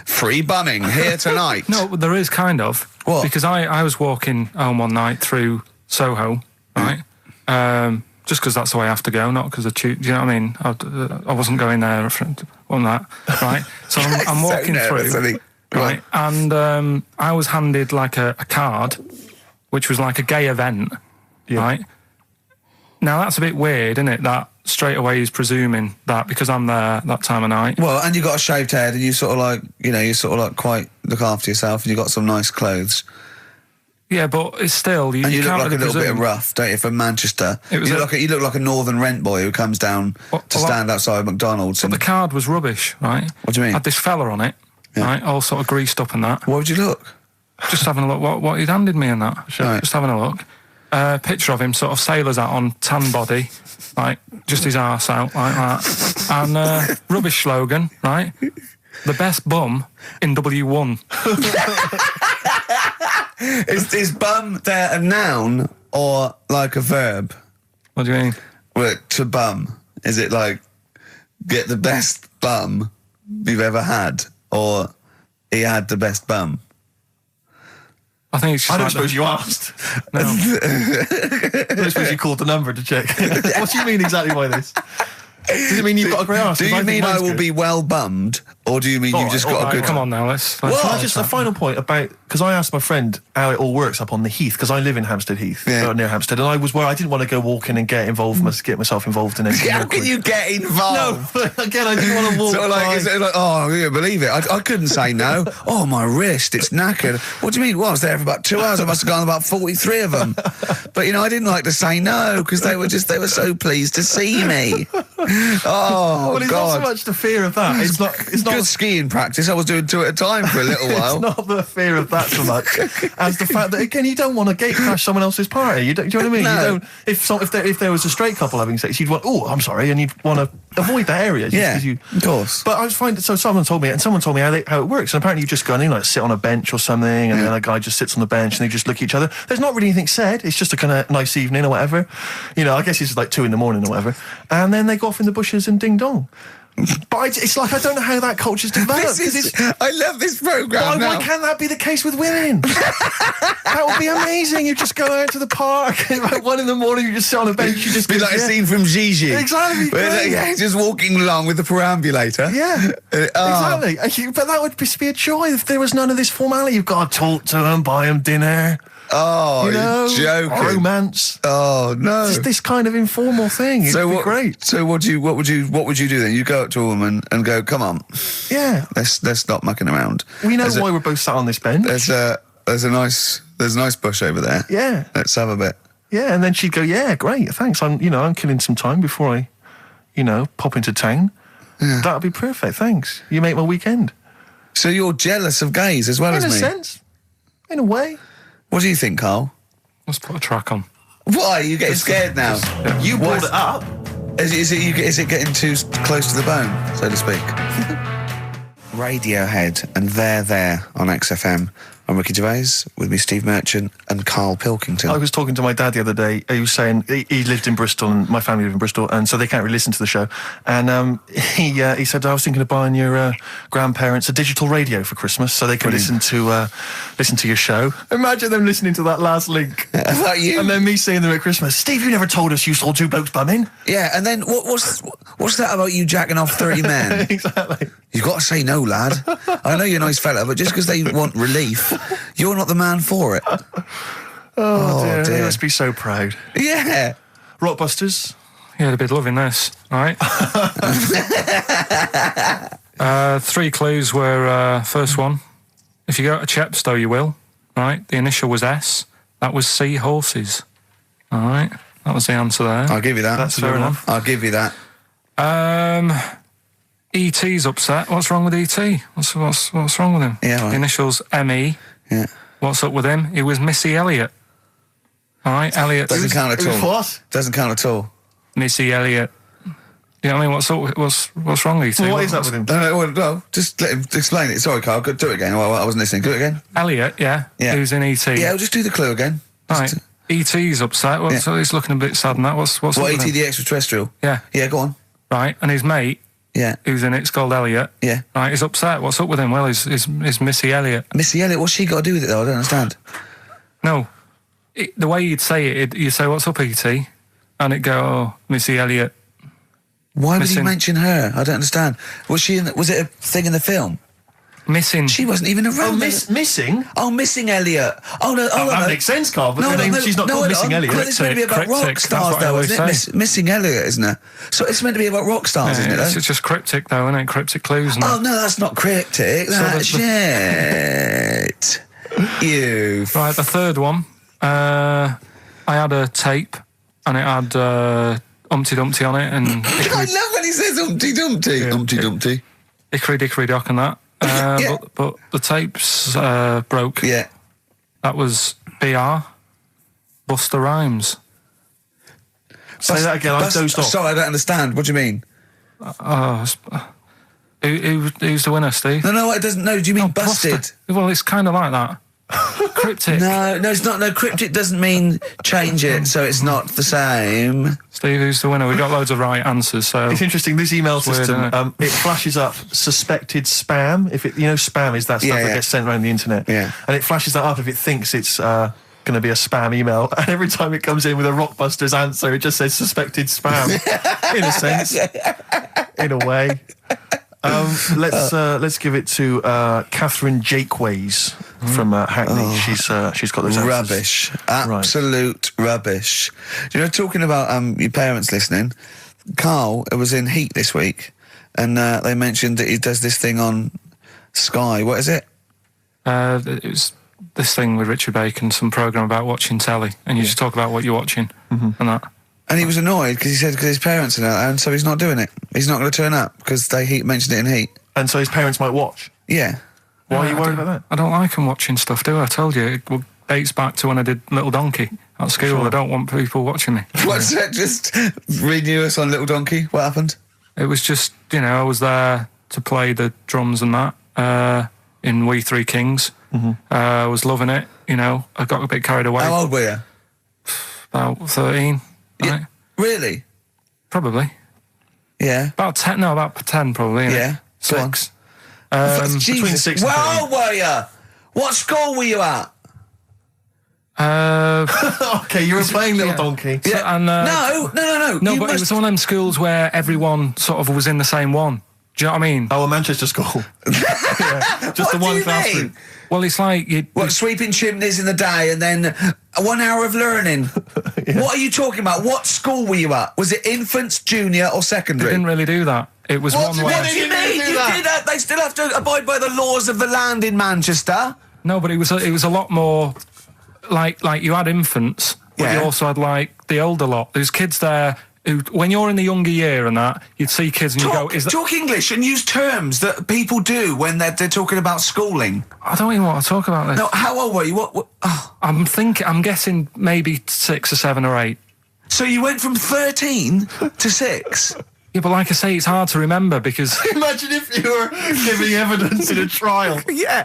Speaker 1: free bumming here tonight.
Speaker 4: No, there is kind of.
Speaker 1: What?
Speaker 4: Because I was walking home one night through Soho, right? Just because that's the way I have to go, not because do you know what I mean? I wasn't going there on that, right? So I'm walking through. right? And I was handed like a card, which was like a gay event, right? Now that's a bit weird, isn't it? That straight away he's presuming that because I'm there that time of night.
Speaker 1: Well, and you got a shaved head, and you sort of like, you sort of like quite look after yourself, and you got some nice clothes.
Speaker 4: Yeah, but it's still
Speaker 1: and you look
Speaker 4: can't
Speaker 1: like
Speaker 4: really
Speaker 1: a little
Speaker 4: presume.
Speaker 1: bit rough, don't you? From Manchester,
Speaker 4: It was
Speaker 1: you look like a northern rent boy who comes down to stand outside McDonald's.
Speaker 4: But the card was rubbish, right?
Speaker 1: What do you mean?
Speaker 4: Had this fella on it, right? All sort of greased up and that.
Speaker 1: What would you look?
Speaker 4: Just having a look what he'd handed me and that.
Speaker 1: Right.
Speaker 4: Just having a look. Picture of him, sort of sailor's hat on, tan body, like just his arse out like that. And rubbish slogan, right? The best bum in W1.
Speaker 1: Is bum there a noun or like a verb?
Speaker 4: What do you mean?
Speaker 1: Well, to bum, is it like get the best bum you've ever had, or he had the best bum?
Speaker 4: I think it's just
Speaker 2: I don't
Speaker 4: like
Speaker 2: suppose you asked.
Speaker 4: No.
Speaker 2: I don't suppose you called the number to check. What do you mean exactly by this? Does it mean you've got a great arse?
Speaker 1: Do you mean I will be well bummed, or do you mean you've just got a good...
Speaker 4: Come on now, let's
Speaker 2: Well, just a final point about, because I asked my friend how it all works up on the Heath, because I live in Hampstead Heath, near Hampstead, and I was where I didn't want to go walking and get myself involved in anything.
Speaker 1: How can you get involved?
Speaker 2: No, again, I didn't want to walk.
Speaker 1: Sort of like, is it like, oh, I can't believe it. I couldn't say no. Oh, my wrist, it's knackered. What do you mean? Well, I was there for about 2 hours. I must have gone about 43 of them. But, I didn't like to say no, because they were so pleased to see me. Oh,
Speaker 2: well, it's
Speaker 1: God.
Speaker 2: not so much the fear of that. It's not
Speaker 1: good skiing practice. I was doing 2 at a time for a little while.
Speaker 2: It's not the fear of that so much as the fact that, again, you don't want to gate crash someone else's party. Do you know what I mean?
Speaker 1: No.
Speaker 2: You don't. If there was a straight couple having sex, you'd want, oh, I'm sorry, and you'd want to avoid that area.
Speaker 1: Of course.
Speaker 2: But I was finding, so someone told me how it works, and apparently you just go in, like sit on a bench or something, and then a guy just sits on the bench and they just look at each other. There's not really anything said. It's just a kind of nice evening or whatever. I guess it's like 2 a.m. or whatever, and then they go off in the bushes and ding dong. But it's like, I don't know how that culture's developed.
Speaker 1: I love this programme now.
Speaker 2: Why can't that be the case with women? That would be amazing. You just go out to the park at like 1 a.m, you just sit on a bench, you just
Speaker 1: be like a scene from Gigi.
Speaker 2: Exactly.
Speaker 1: Just walking along with the perambulator.
Speaker 2: Yeah, exactly. But that would be a joy if there was none of this formality. You've got to talk to them, buy them dinner.
Speaker 1: Oh, you're joking.
Speaker 2: Romance.
Speaker 1: Oh no.
Speaker 2: It's this kind of informal thing. It'd be great.
Speaker 1: So what would you do then? You go up to a woman and go, "Come on, let's stop mucking around."
Speaker 2: We know why we're both sat on this bench.
Speaker 1: There's a nice bush over there.
Speaker 2: Yeah.
Speaker 1: Let's have a bit.
Speaker 2: Yeah, and then she'd go, "Yeah, great, thanks. I'm killing some time before I, pop into town. Yeah. That'd be perfect. Thanks. You make my weekend."
Speaker 1: So you're jealous of gays as well as me?
Speaker 2: In a sense, in a way.
Speaker 1: What do you think, Karl?
Speaker 4: Let's put a track on.
Speaker 1: Why are you getting scared now?
Speaker 2: You brought it up.
Speaker 1: Is it getting too close to the bone, so to speak? Radiohead and They're There on XFM. I'm Ricky Gervais, with me Steve Merchant and Karl Pilkington.
Speaker 2: I was talking to my dad the other day. He was saying he lived in Bristol, and my family lived in Bristol, and so they can't really listen to the show. And he said, I was thinking of buying your grandparents a digital radio for Christmas so they can listen to your show. Imagine them listening to that last link.
Speaker 1: About you?
Speaker 2: And then me seeing them at Christmas. Steve, you never told us you saw 2 blokes bumming.
Speaker 1: Yeah, and then what's that about you jacking off 30 men?
Speaker 2: Exactly.
Speaker 1: You've got to say no, lad. I know you're a nice fella, but just because they want relief, you're not the man for it.
Speaker 2: Oh dear. They must be so proud.
Speaker 1: Yeah.
Speaker 2: Rockbusters.
Speaker 4: Yeah, they'd be loving this, all right? 3 clues were, first one, if you go to Chepstow, you will, right? The initial was S. That was sea horses, all right? That was the answer there.
Speaker 1: I'll give you that.
Speaker 2: That's fair enough.
Speaker 1: I'll give you that.
Speaker 4: E.T.'s upset. What's wrong with E.T.? What's wrong with him?
Speaker 1: Yeah, right.
Speaker 4: The initials M.E.
Speaker 1: Yeah.
Speaker 4: What's up with him? He was Missy Elliott. All right, Elliott.
Speaker 1: Doesn't count at all.
Speaker 2: What?
Speaker 1: Doesn't count at all.
Speaker 4: Missy Elliott. You know what I mean? What's wrong with E.T.?
Speaker 2: What is that with him?
Speaker 1: No, just let him explain it. Sorry, Karl. Do it again. I wasn't listening. Do it again.
Speaker 4: Elliott, yeah. Who's in E.T.?
Speaker 1: Yeah, we'll just do the clue again.
Speaker 4: All right. E.T.'s upset. So he's looking a bit sad and that. What's
Speaker 1: what,
Speaker 4: up with
Speaker 1: E.T.
Speaker 4: him?
Speaker 1: the extraterrestrial?
Speaker 4: Yeah.
Speaker 1: Yeah, go on.
Speaker 4: Right, and his mate, who's in it's called Elliot.
Speaker 1: Yeah.
Speaker 4: Right, he's upset. What's up with him? Well, he's Missy Elliott.
Speaker 1: Missy Elliott, what's she got to do with it, though? I don't understand.
Speaker 4: No. The way you'd say it, you say, what's up, E.T.? And it'd go, oh, Missy Elliott.
Speaker 1: Why would he mention her? I don't understand. Was it a thing in the film?
Speaker 4: Missing.
Speaker 1: She wasn't even around.
Speaker 2: Missing?
Speaker 1: Oh, Missing Elliot. Oh, no. Oh,
Speaker 2: that makes sense, Carl, but she's not called Missing Elliot.
Speaker 1: It's meant to be about rock stars, though, isn't it? Missing Elliot, isn't it? So it's meant to be about rock stars, isn't it?
Speaker 4: It's just cryptic, though, isn't it? Cryptic clues.
Speaker 1: Oh, no, that's not cryptic. That's shit. You.
Speaker 4: Right, the third one. I had a tape, and it had Humpty Dumpty on it, and
Speaker 1: I love when he says Humpty Dumpty.
Speaker 4: Yeah.
Speaker 1: Humpty Dumpty.
Speaker 4: Hickory Dickory Dock and that.
Speaker 1: Yeah.
Speaker 4: But the tapes broke.
Speaker 1: Yeah.
Speaker 4: That was BR, Buster Rhymes.
Speaker 2: Say that again, I dozed off.
Speaker 1: Sorry, I don't understand. What do you mean?
Speaker 4: Who's the winner, Steve?
Speaker 1: No, it doesn't. No, do you mean busted?
Speaker 4: Well, it's kind of like that. Cryptic.
Speaker 1: No, it's not. No, cryptic doesn't mean change it, so it's not the same.
Speaker 4: Steve, who's the winner? We got loads of right answers, so...
Speaker 2: It's interesting, this email system,
Speaker 4: weird,
Speaker 2: it flashes up suspected spam. If it, spam is that stuff that gets sent around the internet.
Speaker 1: Yeah.
Speaker 2: And it flashes that up if it thinks it's going to be a spam email. And every time it comes in with a Rockbusters answer, it just says suspected spam. In a sense. In a way. Let's give it to Catherine Jakeways from Hackney. She's got those answers.
Speaker 1: Rubbish, absolute rubbish. Talking about your parents listening, Carl was in Heat this week, and they mentioned that he does this thing on Sky. What is it?
Speaker 4: It was this thing with Richard Bacon, some programme about watching telly, and you just talk about what you're watching and that.
Speaker 1: And he was annoyed because he said because his parents are there, and so he's not doing it. He's not going to turn up because they mentioned it in Heat.
Speaker 2: And so his parents might watch?
Speaker 1: Yeah.
Speaker 2: Why are you worried about that?
Speaker 4: I don't like them watching stuff, do I? I told you. It dates back to when I did Little Donkey at school. Sure. I don't want people watching me.
Speaker 1: What's that? Just renew us on Little Donkey? What happened?
Speaker 4: It was just, I was there to play the drums and that in We Three Kings. I was loving it, I got a bit carried away.
Speaker 1: How old were you?
Speaker 4: About 13.
Speaker 1: Yeah,
Speaker 4: right?
Speaker 1: really?
Speaker 4: Probably.
Speaker 1: Yeah.
Speaker 4: About 10, about 10 probably.
Speaker 1: Yeah.
Speaker 4: 6.
Speaker 2: Between 6 and 13.
Speaker 1: How old were you? What school were you at?
Speaker 2: Okay, you were playing Little Donkey.
Speaker 1: Yeah.
Speaker 4: So, and,
Speaker 1: No,
Speaker 4: but it was one of them schools where everyone sort of was in the same one. Do you know what I mean?
Speaker 2: Oh, a Manchester school. Just the one classroom.
Speaker 4: Well, it's like
Speaker 1: sweeping chimneys in the day and then 1 hour of learning. What are you talking about? What school were you at? Was it infants, junior, or secondary?
Speaker 4: They didn't really do that. It was one where...
Speaker 1: What do you mean? You did that. They still have to abide by the laws of the land in Manchester.
Speaker 4: No, but it was a lot more like you had infants, but you also had like the older lot. There's kids there who, when you're in the younger year and that, you'd see kids and you go,
Speaker 1: talk English and use terms that people do when they're talking about schooling.
Speaker 4: I don't even want to talk about this.
Speaker 1: No, how old were you? What? Oh.
Speaker 4: I'm guessing maybe 6 or 7 or 8.
Speaker 1: So you went from 13 to 6?
Speaker 4: Yeah, but like I say, it's hard to remember because...
Speaker 2: Imagine if you were giving evidence in a trial.
Speaker 1: Yeah.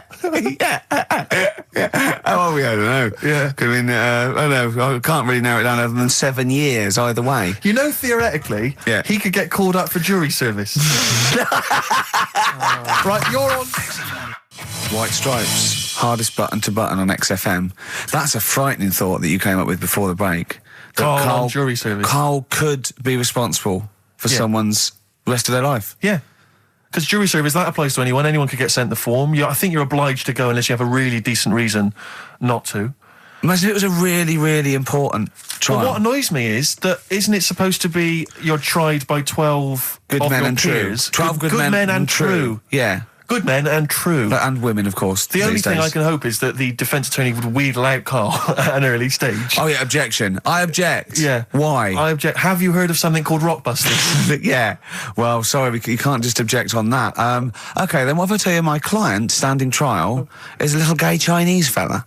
Speaker 1: Oh, I don't know. Yeah. I mean, I don't know. I can't really narrow it down other than 7 years either way.
Speaker 2: Theoretically, he could get called up for jury service. Right, you're on...
Speaker 1: White Stripes, hardest button to button on XFM. That's a frightening thought that you came up with before the break.
Speaker 2: Carl on jury service.
Speaker 1: Carl could be responsible for someone's rest of their life.
Speaker 2: Yeah. Because jury service, that applies to anyone. Anyone could get sent the form. I think you're obliged to go unless you have a really decent reason not to.
Speaker 1: Imagine it was a really, really important trial.
Speaker 2: Well, what annoys me is that isn't it supposed to be you're tried by 12
Speaker 1: good men and true. 12 good men and true. Yeah.
Speaker 2: Good men and true.
Speaker 1: And women, of course.
Speaker 2: The only thing I can hope is that the defence attorney would wheedle out Carl at an early stage.
Speaker 1: Oh, yeah, objection. I object.
Speaker 2: Yeah.
Speaker 1: Why?
Speaker 2: I object. Have you heard of something called Rockbusters?
Speaker 1: Yeah. Well, sorry, you can't just object on that. OK, then what if I tell you my client, standing trial, is a little gay Chinese fella?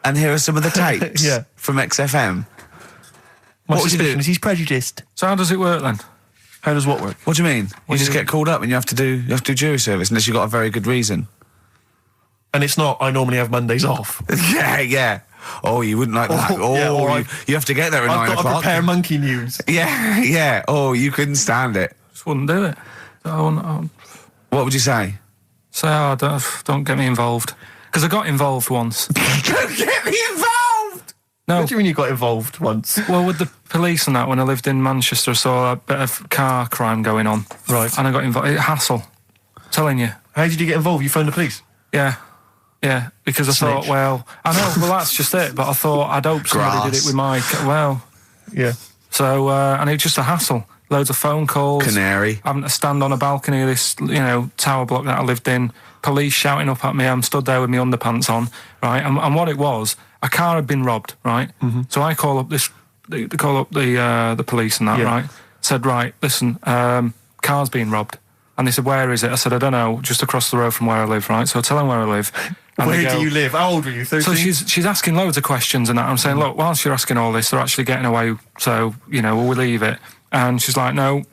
Speaker 1: And here are some of the tapes from XFM.
Speaker 2: My suspicion is he's prejudiced.
Speaker 4: So how does it work then?
Speaker 2: How does what work?
Speaker 1: What do you mean? You just get called up and you have to do jury service unless you've got a very good reason.
Speaker 2: And it's not, I normally have Mondays off.
Speaker 1: Yeah. Oh, you wouldn't like that. You have to get there at 9 o'clock.
Speaker 2: I've got to prepare monkey news.
Speaker 1: Yeah. Oh, you couldn't stand it.
Speaker 4: Just wouldn't do it.
Speaker 1: What would you say?
Speaker 4: Say, don't get me involved. Because I got involved once.
Speaker 1: Don't get me involved!
Speaker 2: No. What do you mean you got involved once?
Speaker 4: Well, with the police and that, when I lived in Manchester, I saw a bit of car crime going on.
Speaker 2: Right.
Speaker 4: And I got involved. Hassle. I'm telling you.
Speaker 2: How did you get involved? You phoned the police?
Speaker 4: Yeah, because I thought, well, I know, well, that's just it, but I thought I'd hope somebody did it with my,
Speaker 2: Yeah.
Speaker 4: So, and it was just a hassle. Loads of phone calls.
Speaker 1: Canary.
Speaker 4: Having to stand on a balcony of this, tower block that I lived in. Police shouting up at me. I'm stood there with my underpants on, right? And what it was, a car had been robbed, right? Mm-hmm. So I call up the police and that, right? Said, right, listen, car's been robbed. And they said, where is it? I said, I don't know, just across the road from where I live, right? So I tell them where I live.
Speaker 2: Where do you live? How old were you, 13?
Speaker 4: So she's asking loads of questions and that. I'm saying, look, whilst you're asking all this, they're actually getting away, so, we'll leave it. And she's like, no,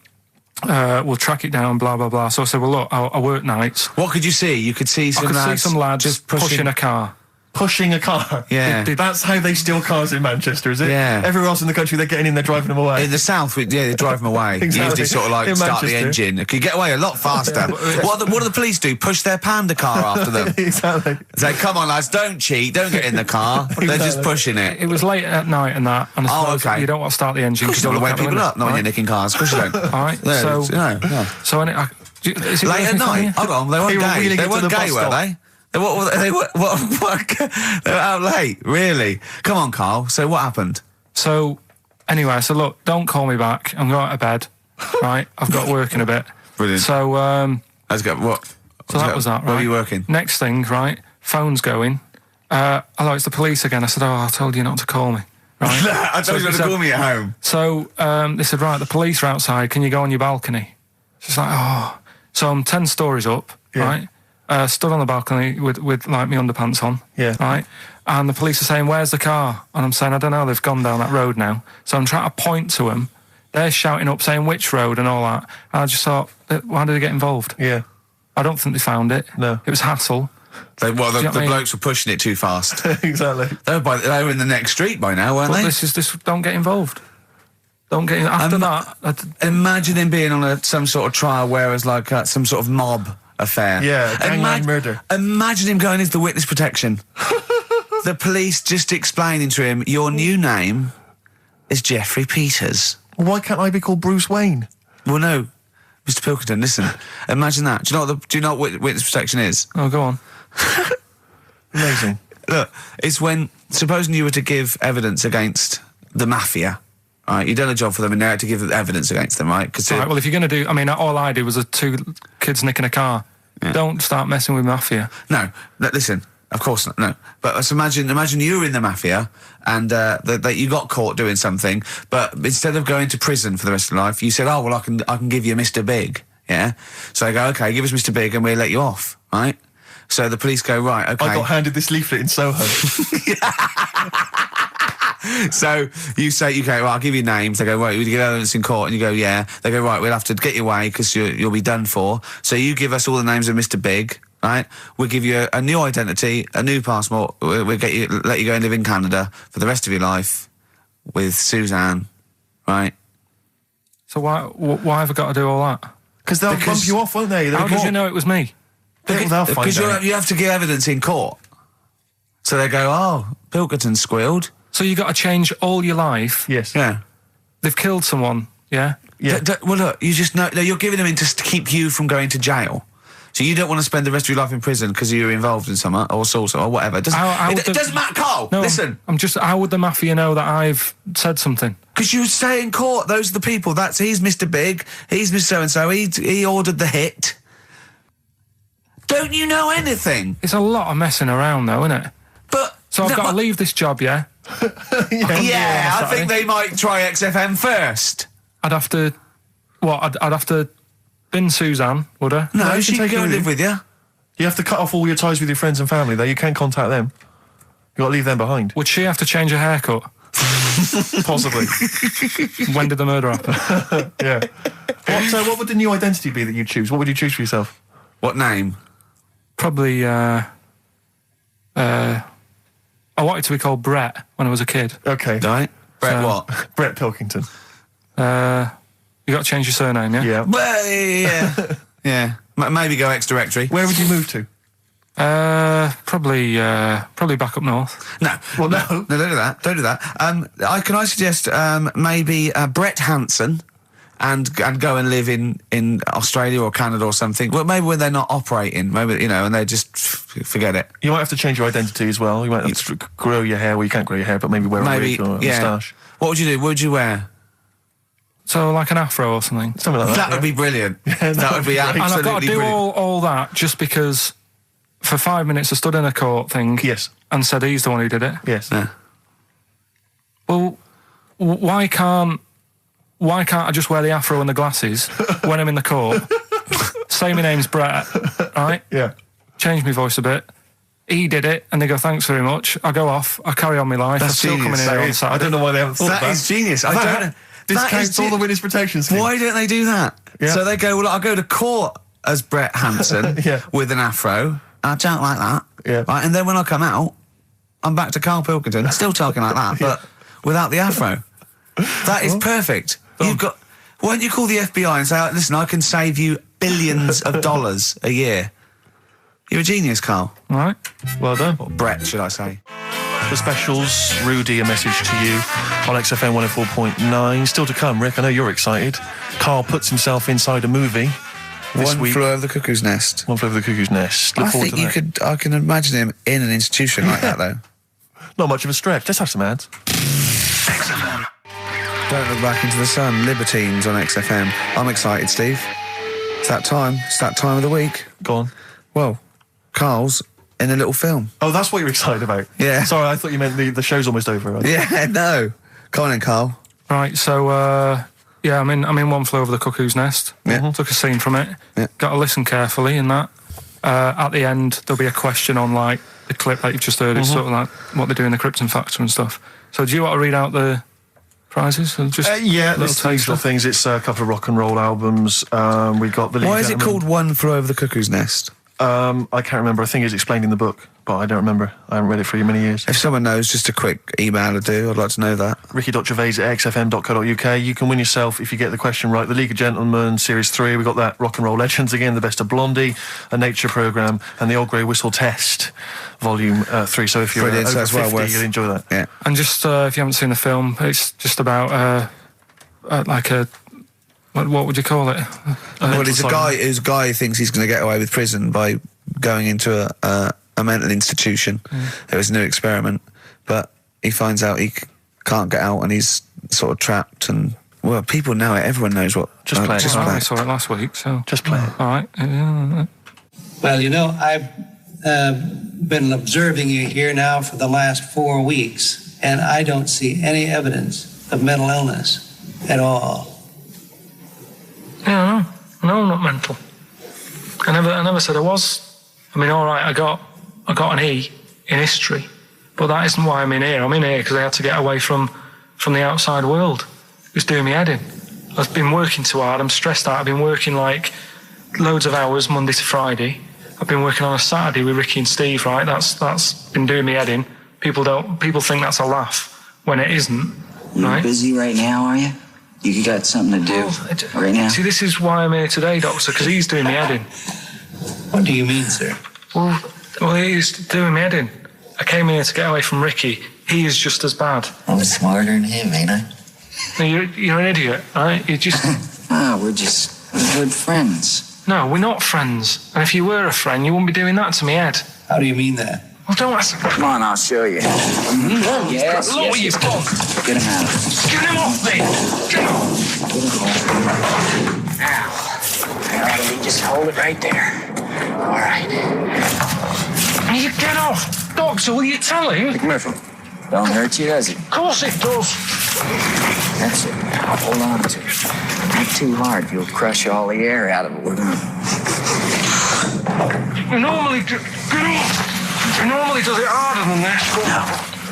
Speaker 4: we'll track it down, blah, blah, blah. So I said, well, look, I work nights.
Speaker 1: What could you see? You could see some lads...
Speaker 4: see some lads just pushing a car.
Speaker 2: Pushing a car?
Speaker 1: Yeah.
Speaker 2: That's how they steal cars in Manchester, is it?
Speaker 1: Yeah.
Speaker 2: Everywhere else in the country, they're getting in, they're driving them away.
Speaker 1: In the south, they drive them away.
Speaker 2: Exactly.
Speaker 1: You usually sort of like
Speaker 2: In
Speaker 1: start the
Speaker 2: Manchester.
Speaker 1: engine. It could get away a lot faster. What do the police do? Push their panda car after them.
Speaker 2: Exactly.
Speaker 1: Say, come on, lads, don't cheat, don't get in the car. They're just pushing it.
Speaker 4: It was late at night and that, and I suppose
Speaker 1: okay.
Speaker 4: you don't want to start the engine.
Speaker 1: Because you don't want to wake people up, not when you're nicking cars. Of course you don't.
Speaker 4: All right,
Speaker 1: Yeah,
Speaker 4: so...
Speaker 1: So
Speaker 4: late
Speaker 1: at night? Hold on, they weren't gay. They weren't gay, were they? They were out late, really? Come on, Carl. So what happened?
Speaker 4: So, anyway, I said, look, don't call me back. I'm going to bed, right? I've got work in a bit.
Speaker 1: Brilliant.
Speaker 4: So,
Speaker 1: Let's go. What?
Speaker 4: So that was that, right?
Speaker 1: Where were you working?
Speaker 4: Next thing, right? Phone's going. Hello, it's the police again. I said, I told you not to call me. Right?
Speaker 1: I told you not to call me at home.
Speaker 4: So, they said, right, the police are outside. Can you go on your balcony? She's like, oh. So I'm 10 stories up, right? Stood on the balcony with like my underpants on, right? And the police are saying, where's the car? And I'm saying, I don't know, they've gone down that road now. So I'm trying to point to them. They're shouting up, saying which road and all that. And I just thought, why did they get involved?
Speaker 2: Yeah.
Speaker 4: I don't think they found it.
Speaker 2: No.
Speaker 4: It was hassle.
Speaker 1: The blokes were pushing it too fast.
Speaker 2: Exactly.
Speaker 1: They were in the next street by now, weren't they?
Speaker 4: This don't get involved. Don't get in. After that...
Speaker 1: Imagine him being on some sort of trial where it's like some sort of mob affair.
Speaker 2: Yeah, gangland murder.
Speaker 1: Imagine him going into the witness protection. The police just explaining to him, your new name is Jeffrey Peters.
Speaker 2: Why can't I be called Bruce Wayne?
Speaker 1: Well, no. Mr. Pilkington, listen. Imagine that. Do you know what witness protection is?
Speaker 4: Oh, go on.
Speaker 2: Amazing.
Speaker 1: Look, it's when, supposing you were to give evidence against the mafia, right, you've done a job for them and now you have to give evidence against them, right?
Speaker 4: Right, well, if you're going to do... I mean, all I did was 2 kids nicking a car. Yeah. Don't start messing with mafia.
Speaker 1: No, listen, of course not, no. But let's imagine you were in the mafia and that you got caught doing something, but instead of going to prison for the rest of your life, you said, oh, well, I can give you Mr. Big, yeah? So they go, okay, give us Mr. Big and we'll let you off, right? So the police go, right, okay.
Speaker 2: I got handed this leaflet in Soho.
Speaker 1: So you say, okay, well, I'll give you names. They go, right, we give evidence in court, and you go, yeah. They go, right, we'll have to get you away because you'll be done for. So you give us all the names of Mr. Big, right? We'll give you a new identity, a new passport. We'll let you go and live in Canada for the rest of your life with Suzanne, right?
Speaker 4: So why have I got to do all that?
Speaker 2: Because they'll bump you off, won't they?
Speaker 4: How did you know it was me?
Speaker 1: Because you have to give evidence in court. So they go, oh, Pilkington squealed.
Speaker 4: So you got to change all your life?
Speaker 2: Yes.
Speaker 1: Yeah.
Speaker 4: They've killed someone, yeah?
Speaker 1: Yeah. Well, look, you just know... You're giving them in to keep you from going to jail. So you don't want to spend the rest of your life in prison because you're involved in something, or assault, or whatever. It doesn't matter, Carl.
Speaker 4: No,
Speaker 1: listen.
Speaker 4: How would the mafia know that I've said something?
Speaker 1: Because you say in court, those are the people. He's Mr. Big, he's Mr. So-and-so, he ordered the hit. Don't you know anything?
Speaker 4: It's a lot of messing around, though, isn't it? So I've got to leave this job, yeah?
Speaker 1: Yeah, I think they might try XFM first.
Speaker 4: I'd have to... What? I'd have to bin Suzanne, would I?
Speaker 1: No, she can go and live with you.
Speaker 2: You have to cut off all your ties with your friends and family, though. You can't contact them. You've got to leave them behind.
Speaker 4: Would she have to change her haircut?
Speaker 2: Possibly.
Speaker 4: When did the murder happen?
Speaker 2: Yeah. So what would the new identity be that you choose? What would you choose for yourself?
Speaker 1: What name?
Speaker 4: Probably, I wanted to be called Brett when I was a kid.
Speaker 2: Okay.
Speaker 1: Right. Brett what?
Speaker 2: Brett Pilkington.
Speaker 4: You got to change your surname, yeah?
Speaker 2: Yeah.
Speaker 1: Well, yeah. Yeah. Maybe go X-Directory.
Speaker 2: Where would you move to?
Speaker 4: Probably back up north.
Speaker 1: No.
Speaker 2: Well, no.
Speaker 1: No, don't do that. Don't do that. Can I suggest maybe Brett Hanson, and go and live in Australia or Canada or something. Well, maybe when they're not operating, maybe, you know, and they just forget it.
Speaker 2: You might have to change your identity as well. You might have to grow your hair. Well, you can't grow your hair, but maybe wear a wig or a moustache.
Speaker 1: What would you do? What would you wear?
Speaker 4: So like an afro or something.
Speaker 2: Something like that.
Speaker 1: That would be brilliant. That would be absolutely brilliant. And
Speaker 4: I've got to do all that just because for 5 minutes I stood in a court thing.
Speaker 2: Yes.
Speaker 4: And said he's the one who did it.
Speaker 2: Yes.
Speaker 1: Yeah.
Speaker 4: Well, why can't I just wear the afro and the glasses when I'm in the court? Say my name's Brett, right?
Speaker 2: Yeah.
Speaker 4: Change my voice a bit. He did it, and they go, thanks very much. I go off, I carry on my life.
Speaker 1: That's
Speaker 4: I'm still
Speaker 1: genius.
Speaker 4: coming in on Saturday.
Speaker 2: I don't know why they haven't thought
Speaker 1: That is genius. I don't know.
Speaker 2: Discounts all the witness protection scheme.
Speaker 1: Why don't they do that?
Speaker 2: Yeah.
Speaker 1: So they go, well, I'll go to court as Brett Hanson with an afro. I don't like that.
Speaker 2: Yeah.
Speaker 1: Right, and then when I come out, I'm back to Karl Pilkington, still talking like that, but without the afro. That is perfect. You've got... Why don't you call the FBI and say, listen, I can save you billions of dollars a year. You're a genius, Karl.
Speaker 4: All right.
Speaker 2: Well done.
Speaker 1: Or Brett, should I say.
Speaker 2: The specials, Rudy, a message to you on XFM 104.9. Still to come, Rick, I know you're excited. Karl puts himself inside a movie this week.
Speaker 1: One Flew Over the Cuckoo's Nest.
Speaker 2: One Flew Over the Cuckoo's Nest. Look forward to that.
Speaker 1: I can imagine him in an institution like that, though.
Speaker 2: Not much of a stretch. Let's have some ads.
Speaker 3: XFM.
Speaker 1: Don't Look Back Into the Sun, Libertines on XFM. I'm excited, Steve. It's that time. It's that time of the week.
Speaker 2: Go on.
Speaker 1: Well, Karl's in a little film.
Speaker 2: Oh, that's what you're excited about?
Speaker 1: Yeah.
Speaker 2: Sorry, I thought you meant the show's almost over. Right?
Speaker 1: Yeah, no. Come on in, Karl.
Speaker 4: Right, so, I'm in One Flew Over the Cuckoo's Nest.
Speaker 1: Yeah.
Speaker 4: Took a scene from it.
Speaker 1: Yeah.
Speaker 4: Got to listen carefully in that. At the end, there'll be a question on, like, the clip that you've just heard. It's sort of like what they do in the Krypton Factor and stuff. So do you want to read out the prizes? Or just
Speaker 2: there's the usual things. It's a couple of rock and roll albums. We got the...
Speaker 1: Why is it called One Flew Over the Cuckoo's Nest?
Speaker 2: I can't remember. I think it's explained in the book, but I don't remember. I haven't read it for many years.
Speaker 1: If someone knows, just a quick email to do. I'd like to know that.
Speaker 2: Ricky.gervais@xfm.co.uk. You can win yourself, if you get the question right, the League of Gentlemen Series 3. We've got that Rock and Roll Legends again, the Best of Blondie, a nature programme, and the Old Grey Whistle Test, Volume 3. So if you're over 50, you'll enjoy that.
Speaker 1: Yeah.
Speaker 4: And just if you haven't seen the film, it's just about like a... What would you call it?
Speaker 1: Well, it's a guy who thinks he's going to get away with prison by going into a mental institution. It was a new experiment, but he finds out he can't get out and he's sort of trapped. And well, people know it. Everyone knows what.
Speaker 2: Just play it.
Speaker 4: I saw it last week, so
Speaker 2: just play it.
Speaker 4: All right.
Speaker 5: Well, you know, I've been observing you here now for the last 4 weeks, and I don't see any evidence of mental illness at all.
Speaker 4: Yeah, no, I'm not mental. I never said I was. I mean, all right, I got an E in history, but that isn't why I'm in here. I'm in here because I had to get away from the outside world. It was doing me head in. I've been working too hard. I'm stressed out. I've been working like loads of hours Monday to Friday. I've been working on a Saturday with Ricky and Steve. Right, that's been doing me head in. People think that's a laugh when it isn't.
Speaker 6: You're busy right now, are you? You got something to do right now?
Speaker 4: See, this is why I'm here today, Doctor, because he's doing me head in.
Speaker 5: What do you mean, sir?
Speaker 4: Well, he's doing me head in. I came here to get away from Ricky. He is just as bad.
Speaker 6: I'm smarter than him, ain't I?
Speaker 4: No, you're an idiot, right? You're just...
Speaker 6: We're just good friends.
Speaker 4: No, we're not friends. And if you were a friend, you wouldn't be doing that to me, Ed.
Speaker 5: How do you mean that?
Speaker 4: Well, don't ask...
Speaker 6: Come on, I'll show you. Yes.
Speaker 4: Look what you've done.
Speaker 6: Get him out of here.
Speaker 4: Get him off me! Get him off!
Speaker 6: Now, just hold it right there. All right.
Speaker 4: You get off! Doctor, will you tell him?
Speaker 6: Murphy, don't hurt you, does it?
Speaker 4: Of course it does.
Speaker 6: That's it. Now, hold on to it. Not too hard. You'll crush all the air out of it.
Speaker 4: He normally does it harder than this. But...
Speaker 6: No,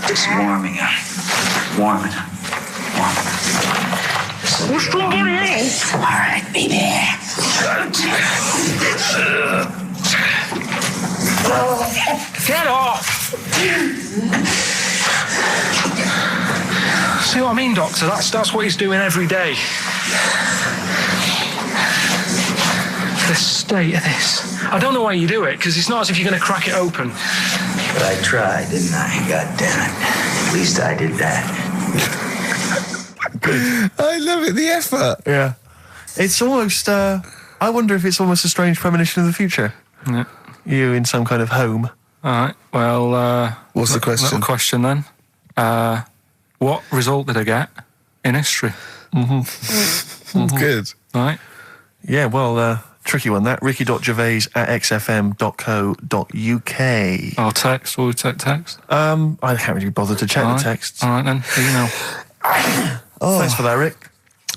Speaker 6: just warming up. Warming up.
Speaker 4: What's somebody else?
Speaker 6: All right, baby.
Speaker 4: Get off! See what I mean, Doctor? That's what he's doing every day. The state of this. I don't know why you do it, because it's not as if you're going to crack it open.
Speaker 6: But I tried, didn't I? God damn it. At least I did that.
Speaker 1: I love it, the effort.
Speaker 2: Yeah. It's almost, I wonder if it's almost a strange premonition of the future.
Speaker 4: Yeah.
Speaker 2: You in some kind of home.
Speaker 4: All right. Well,
Speaker 1: what's the question?
Speaker 4: Little question then. What result did I get in history?
Speaker 1: Good.
Speaker 4: Right.
Speaker 2: Yeah, well, tricky one that. ricky.gervais@xfm.co.uk.
Speaker 4: Or text. Will we take text?
Speaker 2: I can't really bother to check
Speaker 4: All
Speaker 2: the
Speaker 4: right.
Speaker 2: texts.
Speaker 4: All right then. Email.
Speaker 2: Thanks for that, Rick.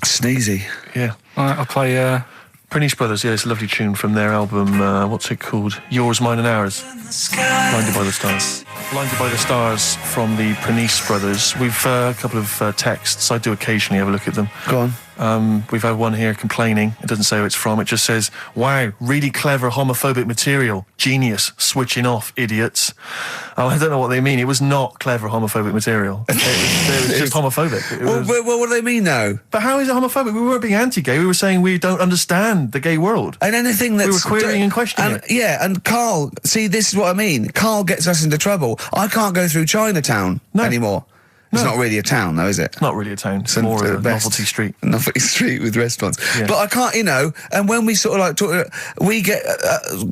Speaker 1: Sneezy.
Speaker 2: Yeah.
Speaker 4: All right. I'll play.
Speaker 2: Prinice Brothers, yeah, it's a lovely tune from their album, what's it called? Yours, Mine and Ours. Blinded by the Stars. Blinded by the Stars from the Prinice Brothers. We've a couple of texts. I do occasionally have a look at them.
Speaker 1: Go on.
Speaker 2: We've had one here complaining. It doesn't say who it's from. It just says, wow, really clever homophobic material. Genius. Switching off, idiots. Oh, I don't know what they mean. It was not clever homophobic material. It was just homophobic.
Speaker 1: Well, what do they mean, though?
Speaker 2: But how is it homophobic? We weren't being anti-gay. We were saying we don't understand the gay world.
Speaker 1: And anything that's...
Speaker 2: We were querying and questioning it.
Speaker 1: Yeah, and Karl, see, this is what I mean. Karl gets us into trouble. I can't go through Chinatown anymore. It's not really a town, though, is it?
Speaker 2: It's not really a town. It's more of a novelty street.
Speaker 1: Novelty street with restaurants.
Speaker 2: Yeah.
Speaker 1: But I can't, and when we sort of like talk, we get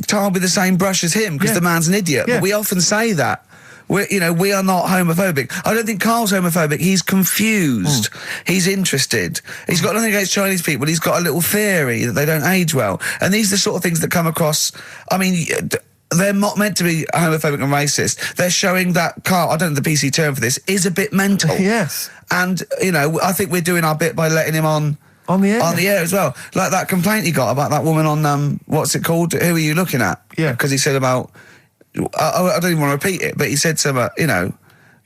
Speaker 1: tarred with the same brush as him because the man's an idiot.
Speaker 2: Yeah.
Speaker 1: But we often say that. We are not homophobic. I don't think Karl's homophobic. He's confused. He's interested. He's got nothing against Chinese people. He's got a little theory that they don't age well. And these are the sort of things that come across, I mean... They're not meant to be homophobic and racist. They're showing that Karl, I don't know the PC term for this, is a bit mental.
Speaker 2: Yes.
Speaker 1: And, I think we're doing our bit by letting him on
Speaker 2: the air.
Speaker 1: On the air as well. Like that complaint he got about that woman on, what's it called? Who are you looking at?
Speaker 2: Yeah.
Speaker 1: Because he said about, I don't even want to repeat it, but he said something,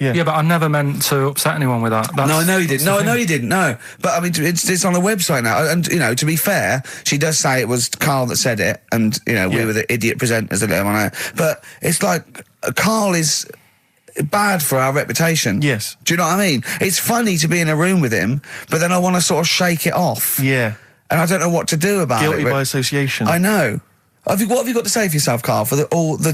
Speaker 4: Yeah, but I never meant to upset anyone with that.
Speaker 1: No, I know you didn't. No, I know you didn't. No, but I mean, it's on the website now, and to be fair, she does say it was Karl that said it, and we were the idiot presenters that let him on air. But it's like Karl is bad for our reputation.
Speaker 2: Yes.
Speaker 1: Do you know what I mean? It's funny to be in a room with him, but then I want to sort of shake it off.
Speaker 2: Yeah.
Speaker 1: And I don't know what to do about
Speaker 2: Guilty
Speaker 1: it.
Speaker 2: by association.
Speaker 1: I know. What have you got to say for yourself, Karl, for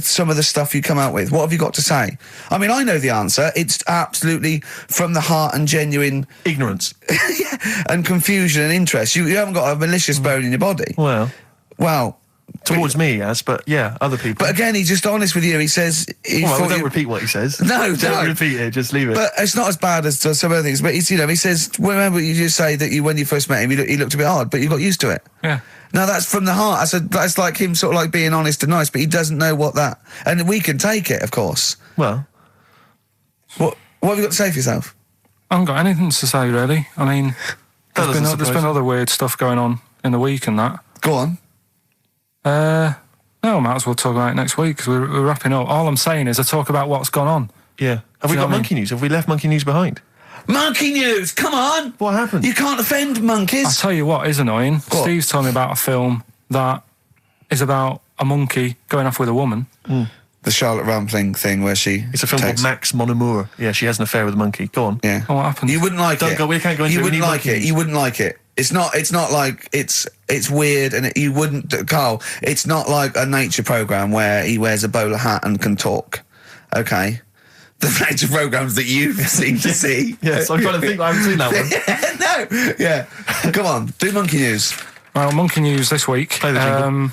Speaker 1: some of the stuff you come out with? What have you got to say? I mean, I know the answer. It's absolutely from the heart and genuine...
Speaker 2: ignorance.
Speaker 1: and confusion and interest. You haven't got a malicious bone in your body.
Speaker 2: Well... Towards
Speaker 1: but,
Speaker 2: me, yes, but yeah, other people.
Speaker 1: But again, he's just honest with you. He says...
Speaker 2: don't repeat what he says.
Speaker 1: No,
Speaker 2: don't repeat it, just leave it.
Speaker 1: But it's not as bad as some other things. But he says, remember you just say that when you first met him, he looked a bit hard, but you got used to it.
Speaker 4: Yeah.
Speaker 1: No, that's from the heart. That's like him sort of like being honest and nice, but he doesn't know what that... And we can take it, of course.
Speaker 2: Well...
Speaker 1: What have you got to say for yourself?
Speaker 4: I haven't got anything to say, really. I mean, there's been other weird stuff going on in the week and that.
Speaker 1: Go on.
Speaker 4: No, I might as well talk about it next week because we're wrapping up. All I'm saying is I talk about what's gone on.
Speaker 2: Yeah. Have we got monkey news? Have we left monkey news behind?
Speaker 1: Monkey news, come on!
Speaker 2: What happened?
Speaker 1: You can't offend monkeys.
Speaker 4: I'll tell you what is annoying.
Speaker 1: What?
Speaker 4: Steve's told me about a film that is about a monkey going off with a woman.
Speaker 1: The Charlotte Rampling thing where she...
Speaker 2: It's a film called Max Mon Amour. Yeah, she has an affair with a monkey. Go on.
Speaker 1: Yeah.
Speaker 4: Oh, what happened?
Speaker 1: You wouldn't like it.
Speaker 2: We can't go into it.
Speaker 1: You wouldn't like it. You wouldn't like it. It's not like it's weird and you wouldn't... Karl, it's not like a nature programme where he wears a bowler hat and can talk. Okay? The nature programmes that you've seemed to see.
Speaker 2: Yes, I'm trying to think. I haven't seen that one.
Speaker 1: No. Yeah. Come on. Do monkey news.
Speaker 4: Well, monkey news this week.
Speaker 2: Play the jingle.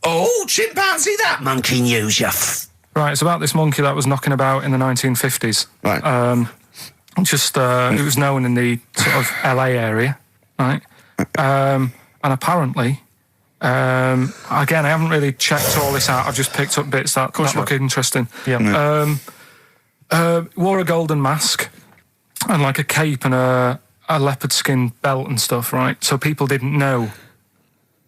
Speaker 1: Oh, chimpanzee, that monkey news,
Speaker 4: Right, it's about this monkey that was knocking about in the 1950s.
Speaker 1: Right.
Speaker 4: It was known in the sort of LA area, right? And apparently, again, I haven't really checked all this out. I've just picked up bits that look interesting.
Speaker 2: Yeah.
Speaker 4: Wore a golden mask and like a cape and a leopard skin belt and stuff, right? So people didn't know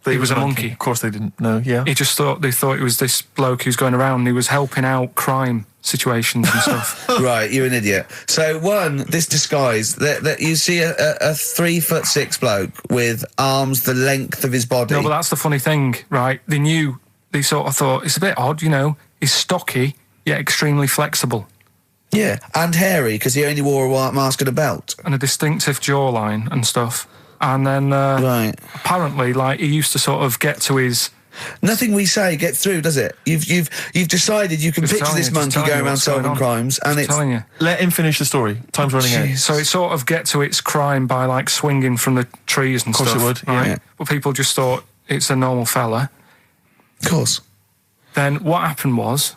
Speaker 4: that he was a monkey.
Speaker 2: Of course they didn't know, yeah.
Speaker 4: They thought it was this bloke who's going around and he was helping out crime situations and stuff.
Speaker 1: Right, you're an idiot. So this disguise, that you see a 3'6" bloke with arms the length of his body.
Speaker 4: No, but that's the funny thing, right? They sort of thought, it's a bit odd, he's stocky, yet extremely flexible.
Speaker 1: Yeah, and hairy, because he only wore a white mask and a belt.
Speaker 4: And a distinctive jawline and stuff. And then,
Speaker 1: right.
Speaker 4: apparently, like, he used to sort of get to his
Speaker 1: Nothing we say gets through, does it? You've decided you can picture this monkey going around solving crimes, and it's
Speaker 4: telling you.
Speaker 2: Let him finish the story. Time's running out.
Speaker 4: So it sort of get to its crime by like swinging from the trees and stuff.
Speaker 2: Of course it would,
Speaker 4: right?
Speaker 2: yeah.
Speaker 4: But people just thought it's a normal fella.
Speaker 1: Of course.
Speaker 4: Then what happened was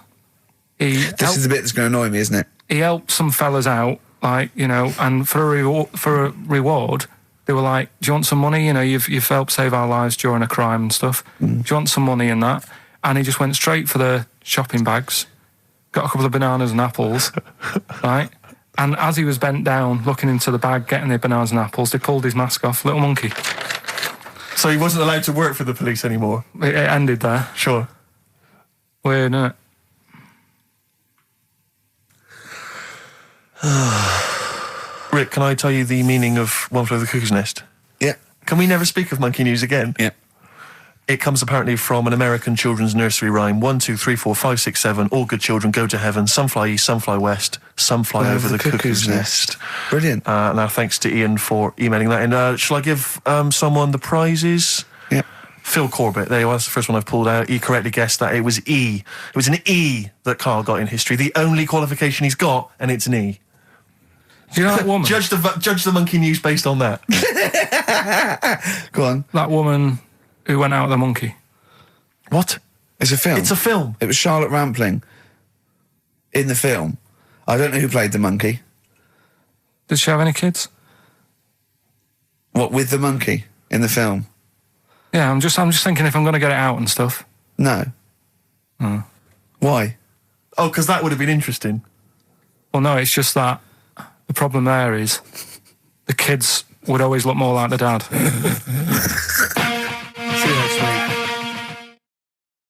Speaker 1: This is the bit that's going to annoy me, isn't it?
Speaker 4: he helped some fellas out, like, you know, and for a reward, they were like, do you want some money? You know, you've helped save our lives during a crime and stuff. Do you want some money and that? And he just went straight for the shopping bags, got a couple of bananas and apples, right? And as he was bent down, looking into the bag, getting the bananas and apples, they pulled his mask off. Little monkey.
Speaker 2: So he wasn't allowed to work for the police anymore?
Speaker 4: It ended there.
Speaker 2: Sure.
Speaker 4: Weird, isn't it?
Speaker 2: Rick, can I tell you the meaning of One Flew Over the Cuckoo's Nest?
Speaker 1: Yeah.
Speaker 2: Can we never speak of monkey news again?
Speaker 1: Yeah.
Speaker 2: It comes apparently from an American children's nursery rhyme. 1, 2, 3, 4, 5, 6, 7. All good children go to heaven. Some fly east, some fly west. Some fly over the cuckoo's nest.
Speaker 1: Brilliant.
Speaker 2: Now, thanks to Ian for emailing that in. Shall I give someone the prizes?
Speaker 1: Yeah.
Speaker 2: Phil Corbett, there you are, that's the first one I've pulled out. He correctly guessed that it was E. It was an E that Karl got in history. The only qualification he's got, and it's an E.
Speaker 4: Do you know that woman?
Speaker 2: Judge the monkey news based on that.
Speaker 1: Go on.
Speaker 4: That woman who went out with the monkey.
Speaker 2: What?
Speaker 1: It's a film.
Speaker 2: It's a film.
Speaker 1: It was Charlotte Rampling in the film. I don't know who played the monkey.
Speaker 4: Did she have any kids?
Speaker 1: What, with the monkey in the film?
Speaker 4: Yeah, I'm just thinking if I'm going to get it out and stuff.
Speaker 1: No. Why?
Speaker 2: Oh, because that would have been interesting.
Speaker 4: Well, no, it's just that the problem there is the kids would always look more like the dad.